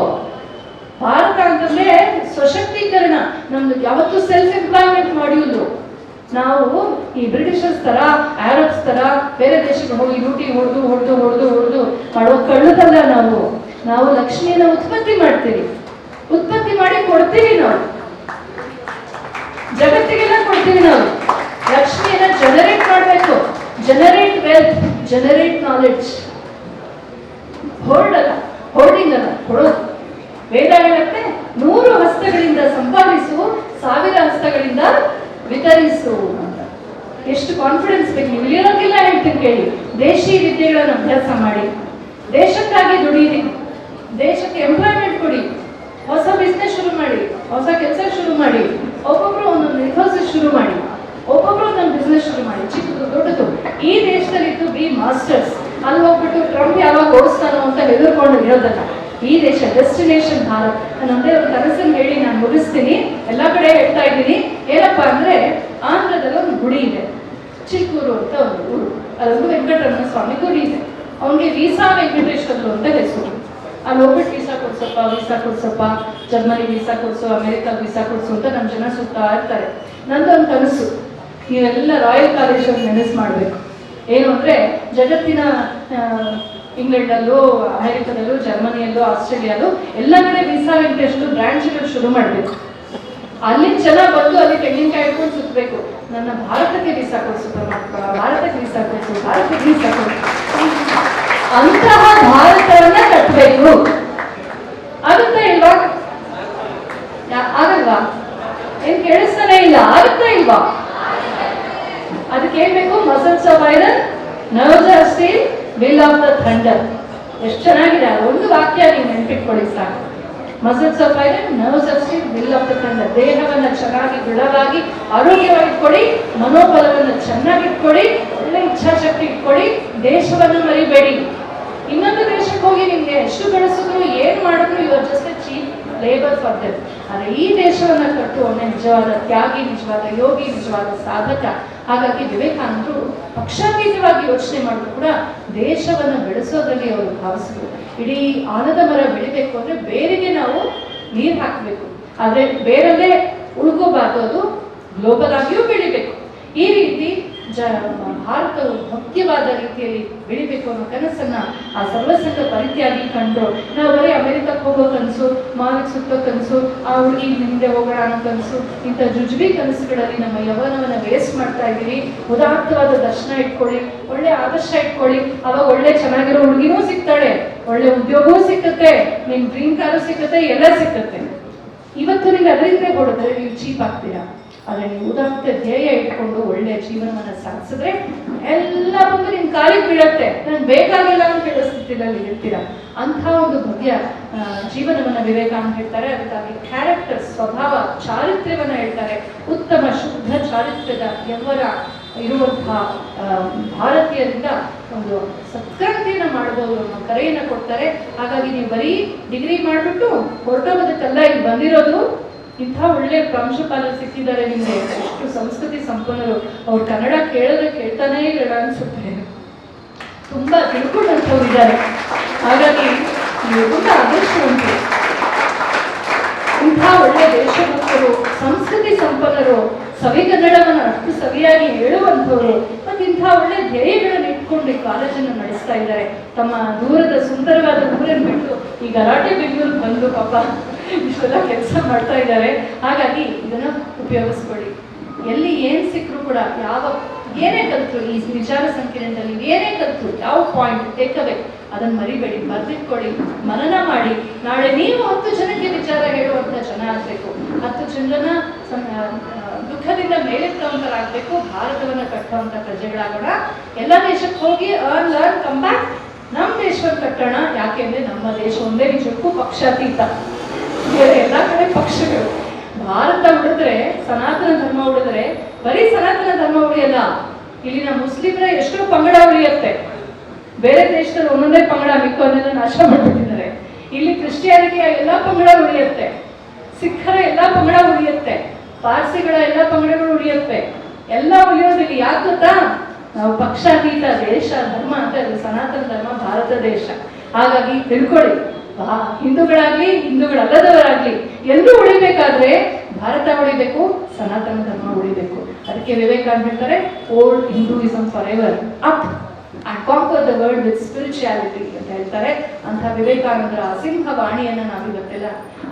ಭಾರತ ಅಂತಂದ್ರೆ ಸಶಕ್ತೀಕರಣ. ನಮ್ದು ಯಾವತ್ತೂ ಸೆಲ್ಫ್ ಎಂಪ್ಲಾಯ್ಮೆಂಟ್ ಮಾಡ್ಯೂಲ್. ನಾವು ಈ ಬ್ರಿಟಿಷರ್ಸ್ ತರ, ಆರಬ್ಸ್ ತರ ಬೇರೆ ದೇಶಕ್ಕೆ ಹೋಗಿ ಲೂಟಿ ಹೊಡೆದು ಹೊಡೆದು ಹೊಡೆದು ಹೊಡೆದು ಮಾಡೋ ಕಳ್ಳದಲ್ಲ. ನಾವು ಲಕ್ಷ್ಮಿಯನ್ನ ಉತ್ಪತ್ತಿ ಮಾಡ್ತೀವಿ, ಉತ್ಪತ್ತಿ ಮಾಡಿ ಕೊಡ್ತೀವಿ. ನಾವು ಜಗತ್ತಿಗೆಲ್ಲ ಕೊಡ್ತೀವಿ. ನಾವು ಲಕ್ಷ್ಮಿಯನ್ನ ಜನರೇಟ್ ಮಾಡಬೇಕು. Generate wealth, generate knowledge. Hoarding ಅಲ್ಲ, ಕೊಡೋದು. ವೇದ ಹೇಳುತ್ತೆ, 100 ಹಸ್ತಗಳಿಂದ ಸಂಪಾದಿಸು, 1000 ಹಸ್ತಗಳಿಂದ ವಿತರಿಸು ಅಂತ. ಎಷ್ಟು ಕಾನ್ಫಿಡೆನ್ಸ್ ಬೇಕು. ನೀವು ಇಲ್ಲಿರೋಕ್ಕೆಲ್ಲ ಹೇಳ್ತೀನಿ ಕೇಳಿ. ದೇಶಿ ವಿದ್ಯೆಗಳನ್ನು ಅಭ್ಯಾಸ ಮಾಡಿ, ದೇಶಕ್ಕಾಗಿ ದುಡಿಯಿರಿ, ದೇಶಕ್ಕೆ ಎಂಪ್ಲಾಯ್ಮೆಂಟ್ ಕೊಡಿ, ಹೊಸ ಬಿಸ್ನೆಸ್ ಶುರು ಮಾಡಿ, ಹೊಸ ಕೆಲಸ ಶುರು ಮಾಡಿ, ಒಬ್ಬೊಬ್ರು ಒಂದೊಂದು ಇನ್ಫೋಸಿಸ್ ಶುರು ಮಾಡಿ, ಒಬ್ಬೊಬ್ರು ಒಂದೊಂದು ಬಿಸ್ನೆಸ್ ಶುರು ಮಾಡಿ, ಚಿಕ್ಕದು ದೊಡ್ಡದು. ಈ ದೇಶದಲ್ಲಿ ಇದ್ದು ಬಿ ಮಾಸ್ಟರ್ಸ್. ಅಲ್ಲಿ ಹೋಗ್ಬಿಟ್ಟು ಟ್ರಂಪ್ ಯಾವಾಗ ಓಡಿಸ್ತಾನೋ ಅಂತ ಹೆದರ್ಕೊಂಡು ಇರೋದಲ್ಲ. ಈ ದೇಶ ಡೆಸ್ಟಿನೇಷನ್ ಭಾರತ್. ನನ್ನದೇ ಒಂದು ಕನಸನ್ನು ಹೇಳಿ ನಾನು ಮುಗಿಸ್ತೀನಿ. ಎಲ್ಲ ಕಡೆ ಹೇಳ್ತಾ ಇದ್ದೀನಿ. ಏನಪ್ಪಾ ಅಂದ್ರೆ, ಆಂಧ್ರದಲ್ಲಿ ಒಂದು ಗುಡಿ ಇದೆ, ಚಿಕ್ಕೂರು ಅಂತ ಒಂದು ಊರು. ಅದೊಂದು ವೆಂಕಟರಮಣ ಸ್ವಾಮಿ ಗುಡಿ ಇದೆ. ಅವನಿಗೆ ವೀಸಾ ವೆಂಕಟೇಶ್ವರರು ಅಂತ ಹೆಸರು. ಅಲ್ಲಿ ಹೋಗ್ಬಿಟ್ಟು ವೀಸಾ ಕೊಡ್ಸಪ್ಪ, ಜರ್ಮನಿ ವೀಸಾ ಕೊಡ್ಸು, ಅಮೆರಿಕ ವೀಸಾ ಕೊಡ್ಸು ಅಂತ ನಮ್ಮ ಜನ ಸುತ್ತಾ ಇರ್ತಾರೆ. ನಂದೊಂದು ಕನಸು, ನೀವೆಲ್ಲ ರಾಯಲ್ ಕಾಲೇಜಲ್ಲಿ ನೆನೆಸ್ ಮಾಡಬೇಕು. ಏನು ಅಂದ್ರೆ, ಜಗತ್ತಿನ ಇಂಗ್ಲೆಂಡಲ್ಲೂ, ಅಮೆರಿಕದಲ್ಲೂ, ಜರ್ಮನಿಯಲ್ಲೂ, ಆಸ್ಟ್ರೇಲಿಯಾದಲ್ಲೂ ಎಲ್ಲ ಕಡೆ ವೀಸಾ ವೆಂಕಟೇಶ್ವರ ಬ್ರಾಂಚ್ಗಳು ಶುರು ಮಾಡಬೇಕು. ಅಲ್ಲಿ ಜನ ಬಂದು ಅಲ್ಲಿ ತೆಂಗಿನಕಾಯಿ ಇಟ್ಕೊಂಡು ಸುತ್ತಬೇಕು. ನನ್ನ ಭಾರತಕ್ಕೆ ವೀಸಾ ಕೊಡಿಸು, ಭಾರತಕ್ಕೆ ವೀಸಾ ಕೊಡಿಸು, ಭಾರತಕ್ಕೆ ವೀಸಾ ಕೊಡಿಸು. ಅಂತಹ ಭಾರತವನ್ನ ಕಟ್ಟಬೇಕು. ಆಗುತ್ತಾ ಇಲ್ವಾ? ಆಗಲ್ವಾ? ಏನ್ ಕೇಳಿಸ್ತಾನೆ ಇಲ್ಲ? ಆಗುತ್ತಾ ಇಲ್ವಾ? ಅದಕ್ಕೆ ಏನ್ ಬೇಕು? Muscles of iron, nerves of steel, will of the thunder. ಎಷ್ಟು ಚೆನ್ನಾಗಿದೆ. ಒಂದು ವಾಕ್ಯ ನೀವು ನೆನಪಿಟ್ಕೊಳ್ಳಿ ಸಾಕು. Muscles of iron, nerves of steel, will of the thunder. ದೇಹವನ್ನ ಚೆನ್ನಾಗಿ ದೃಢವಾಗಿ ಆರೋಗ್ಯವಾಗಿ ಇಟ್ಕೊಳ್ಳಿ, ಮನೋಬಲವನ್ನು ಚೆನ್ನಾಗಿ ಇಟ್ಕೊಳ್ಳಿ, ಒಳ್ಳೆ ಇಚ್ಛಾಶಕ್ತಿ ಇಟ್ಕೊಳ್ಳಿ, ದೇಶವನ್ನು ಮರಿಬೇಡಿ. ಇನ್ನೊಂದು ದೇಶಕ್ಕೆ ಹೋಗಿ ನಿಮ್ಗೆ ಎಷ್ಟು ಬೆಳೆಸಿದ್ರು ಏನ್ ಮಾಡಿದ್ರು ಇವಾಗ just cheap labour for them. ಆದ್ರೆ ಈ ದೇಶವನ್ನ ಕಟ್ಟುವವನೇ ನಿಜವಾದ ತ್ಯಾಗಿ, ನಿಜವಾದ ಯೋಗಿ, ನಿಜವಾದ ಸಾಧಕ. ಹಾಗಾಗಿ ವಿವೇಕಾನಂದರು ಪಕ್ಷಾತೀತವಾಗಿ ಯೋಚನೆ ಮಾಡಿದ್ರು ಕೂಡ ದೇಶವನ್ನ ಬೆಳೆಸೋದ್ರಲ್ಲಿ ಅವರು ಭಾವಿಸಿದ್ರು. ಇಡೀ ಆಲದ ಮರ ಬೆಳಿಬೇಕು ಅಂದ್ರೆ ಬೇರಿಗೆ ನಾವು ನೀರು ಹಾಕಬೇಕು, ಆದ್ರೆ ಬೇರಲ್ಲೇ ಉಳ್ಕೋಬಾರ್ದು, ಅದು ಗ್ಲೋಬಲ್ ಆಗಿಯೂ ಬೆಳಿಬೇಕು. ಈ ರೀತಿ ಭಾರತವು ಮುಖ್ಯವಾದ ರೀತಿಯಲ್ಲಿ ಬೆಳಿಬೇಕು ಅನ್ನೋ ಕನಸನ್ನ ಆ ಸರ್ವಸಂಘ ಪರಿತ್ಯಾಗಿ ಕಂಡ್ರು. ನಾವು ಬರೀ ಅಮೆರಿಕಕ್ಕೆ ಹೋಗೋ ಕನಸು, ಮಾರ್ಕ್ ಸುತ್ತೋ ಕನಸು, ಆ ಹುಡುಗಿ ಹಿಂದೆ ಹೋಗೋಣ ಅನ್ನೋ ಕನಸು, ಇಂಥ ಜುಜುಬಿ ಕನಸುಗಳಲ್ಲಿ ನಮ್ಮ ಯೌವನವನ್ನ ವೇಸ್ಟ್ ಮಾಡ್ತಾ ಇದ್ದೀವಿ. ಉದಾತ್ತವಾದ ದರ್ಶನ ಇಟ್ಕೊಳ್ಳಿ, ಒಳ್ಳೆ ಆದರ್ಶ ಇಟ್ಕೊಳ್ಳಿ. ಅವಾಗ ಒಳ್ಳೆ ಚೆನ್ನಾಗಿರೋ ಹುಡುಗಿನೂ ಸಿಗ್ತಾಳೆ, ಒಳ್ಳೆ ಉದ್ಯೋಗವೂ ಸಿಕ್ಕತ್ತೆ, ನಿಮ್ ಡ್ರೀಮ್ ಕಾರು ಸಿಕ್ಕತ್ತೆ, ಎಲ್ಲ ಸಿಕ್ಕತ್ತೆ. ಇವತ್ತು ನಿಮ್ಗೆ ಅದರಿಂದ ಹೊಡೆದ್ರೆ ನೀವು ಚೀಪ್ ಆಗ್ತೀರಾ. ಆದರೆ ನೀವು ಉದಾತ್ತ ಧ್ಯೇಯ ಇಟ್ಕೊಂಡು ಒಳ್ಳೆ ಜೀವನವನ್ನ ಸಾಧಿಸಿದ್ರೆ ಎಲ್ಲ ಬಂದು ನಿಮ್ ಕಾಲಿಗೆ ಬೀಳತ್ತೆ. ನನ್ಗೆ ಬೇಕಾಗಿಲ್ಲ ಅಂತ ಹೇಳೋ ಸ್ಥಿತಿಯಲ್ಲಿ ಇರ್ತೀರಾ. ಅಂಥ ಒಂದು ಭವ್ಯ ಜೀವನವನ್ನ ವಿವೇಕಾನಂದ ಹೇಳ್ತಾರೆ. ಅದಕ್ಕಾಗಿ ಕ್ಯಾರೆಕ್ಟರ್, ಸ್ವಭಾವ, ಚಾರಿತ್ರ್ಯವನ್ನ ಹೇಳ್ತಾರೆ. ಉತ್ತಮ ಶುದ್ಧ ಚಾರಿತ್ರ್ಯದ ಯವರ ಇರುವಂತಹ ಭಾರತೀಯರಿಂದ ಒಂದು ಸತ್ಕ್ರಾಂತಿಯನ್ನ ಮಾಡಬಹುದು ಅನ್ನೋ ಕರೆಯನ್ನ ಕೊಡ್ತಾರೆ. ಹಾಗಾಗಿ ನೀವು ಬರೀ ಡಿಗ್ರಿ ಮಾಡ್ಬಿಟ್ಟು ಹೊರಟೋಗೋದಕ್ಕೆಲ್ಲ ಇಲ್ಲಿ ಬಂದಿರೋದು. ಇಂಥ ಒಳ್ಳೆ ಪ್ರಾಂಶುಪಾಲರು ಸಿಕ್ಕಿದ್ದಾರೆ ನಿಮಗೆ, ಎಷ್ಟು ಸಂಸ್ಕೃತಿ ಸಂಪನ್ನರು. ಅವ್ರು ಕನ್ನಡ ಕೇಳಿದ್ರೆ ಕೇಳ್ತಾನೇ ಇರಲ್ಲ ಅನ್ಸುತ್ತೆ. ತುಂಬಾ ತಿಳ್ಕೊಂಡಂಥವ್ರು ಇದ್ದಾರೆ. ಹಾಗಾಗಿ ನೀವು ತುಂಬಾ ಅದೃಷ್ಟವಂತರು. ಇಂಥ ಒಳ್ಳೆ ದೇಶಭಕ್ತರು, ಸಂಸ್ಕೃತಿ ಸಂಪನ್ನರು, ಸವಿಗನ್ನಡವನ್ನು ಅಷ್ಟು ಸವಿಯಾಗಿ ಹೇಳುವಂಥವ್ರು, ಮತ್ತೆ ಇಂಥ ಒಳ್ಳೆ ಧ್ಯೇಯಗಳನ್ನು ಇಟ್ಕೊಂಡು ಈ ಕಾಲೇಜನ್ನು ನಡೆಸ್ತಾ ಇದ್ದಾರೆ. ತಮ್ಮ ದೂರದ ಸುಂದರವಾದ ಊರನ್ನು ಬಿಟ್ಟು ಈ ಗಲಾಟೆ ಬೆಂಗಳೂರಿಗೆ ಬಂದು ಪಾಪ ಇಷ್ಟೆಲ್ಲ ಕೆಲಸ ಮಾಡ್ತಾ ಇದ್ದಾರೆ. ಹಾಗಾಗಿ ಇದನ್ನ ಉಪಯೋಗಿಸ್ಕೊಳ್ಳಿ. ಎಲ್ಲಿ ಏನ್ ಸಿಕ್ಕರು ಕೂಡ, ಏನೇ ಕಲ್ತರು ಈ ವಿಚಾರ ಸಂಕಿರಣದಲ್ಲಿ, ಏನೇ ಕಲ್ತರು, ಯಾವ ಪಾಯಿಂಟ್ ಟೇಕವೇ ಅದನ್ನ ಮರಿಬೇಡಿ, ಬರ್ದಿಟ್ಕೊಳ್ಳಿ, ಮನನ ಮಾಡಿ. ನಾಳೆ ನೀವು 10 ಜನಕ್ಕೆ ವಿಚಾರ ಹೇಳುವಂತ ಜನ ಆಗ್ಬೇಕು, 10 ಜನರನ್ನ ದುಃಖದಿಂದ ಮೇಲೆತ್ತುವಂತರಾಗಬೇಕು, ಭಾರತವನ್ನ ಕಟ್ಟುವಂತ ಪ್ರಜೆಗಳಾಗೋಣ. ಎಲ್ಲ ದೇಶಕ್ಕೆ ಹೋಗಿ ಅರ್ನ್ ಲರ್ನ್ ಕಮ್ ಬ್ಯಾಕ್, ನಮ್ಮ ದೇಶವನ್ನು ಕಟ್ಟೋಣ. ಯಾಕೆಂದ್ರೆ ನಮ್ಮ ದೇಶ ಒಂದೇ ನಿಜಕ್ಕೂ ಪಕ್ಷಾತೀತ. ಎಲ್ಲ ಕಡೆ ಪಕ್ಷಗಳು. ಭಾರತ ಉಳಿದ್ರೆ, ಸನಾತನ ಧರ್ಮ ಉಳಿದ್ರೆ, ಬರೀ ಸನಾತನ ಧರ್ಮ ಉಳಿಯಲ್ಲ, ಇಲ್ಲಿನ ಮುಸ್ಲಿಮರ ಎಷ್ಟೋ ಪಂಗಡ ಉಳಿಯುತ್ತೆ. ಬೇರೆ ದೇಶದಲ್ಲಿ ಒಂದೊಂದೇ ಪಂಗಡ ಮಿಕ್ಕೋದನ್ನೆಲ್ಲ ನಾಶ ಮಾಡಿಬಿಟ್ಟಿದ್ದಾರೆ. ಇಲ್ಲಿ ಕ್ರಿಶ್ಚಿಯಾನಿಟಿಯ ಎಲ್ಲ ಪಂಗಡ ಉಳಿಯುತ್ತೆ, ಸಿಖ್ಖರ ಎಲ್ಲ ಪಂಗಡ ಉಳಿಯುತ್ತೆ, ಪಾರ್ಸಿಗಳ ಎಲ್ಲ ಪಂಗಡಗಳು ಉಳಿಯುತ್ತೆ, ಎಲ್ಲ ಉಳಿಯೋದಿಲ್ಲ. ಯಾಕೆ ಗೊತ್ತಾ? ನಾವು ಪಕ್ಷಾತೀತ ದೇಶ, ಧರ್ಮ ಅಂತ ಇದೆ. ಸನಾತನ ಧರ್ಮ ಭಾರತ ದೇಶ. ಹಾಗಾಗಿ ತಿಳ್ಕೊಳ್ಳಿ, ಹಿಂದೂಗಳಾಗ್ಲಿ ಹಿಂದೂಗಳಲ್ಲದವರಾಗ್ಲಿ ಎಲ್ಲರೂ ಉಳಿಬೇಕಾದ್ರೆ ಭಾರತ ಉಳಿಬೇಕು, ಸನಾತನ ಧರ್ಮ ಉಳಿಬೇಕು. ಅದಕ್ಕೆ ವಿವೇಕಾನಂದ ಹೇಳ್ತಾರೆ, old Hinduism for ever up and conquer the world with spirituality ಅಂತ ಹೇಳ್ತಾರೆ. ಅಂತ ವಿವೇಕಾನಂದರ ಸಿಂಹ ವಾಣಿಯನ್ನ ನಾವಿವತ್ತೆಲ್ಲ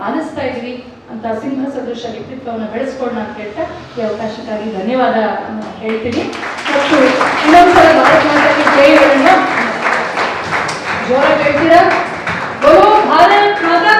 ಆಲಿಸ್ತಾ ಇದ್ವಿ. ಅಂತ ಸಿಂಹ ಸದೃಶ ವ್ಯಕ್ತಿತ್ವವನ್ನು ಬೆಳೆಸ್ಕೊಳ್ಳೋಣ ಅಂತ ಹೇಳ್ತಾ ಈ ಅವಕಾಶಕ್ಕಾಗಿ ಧನ್ಯವಾದ ಹೇಳ್ತೀನಿ. ಮತ್ತು ಇನ್ನೊಂದ್ಸಲ ಭಾರತ ಮಾತೆಗೆ ಜೈ ಹೇಳೋಣ. ಜೋರಾಗಿ ಹೇಳ್ತೀರಾ? ಬೋಲೋ ಭಾರತ್ ಮಾತಾ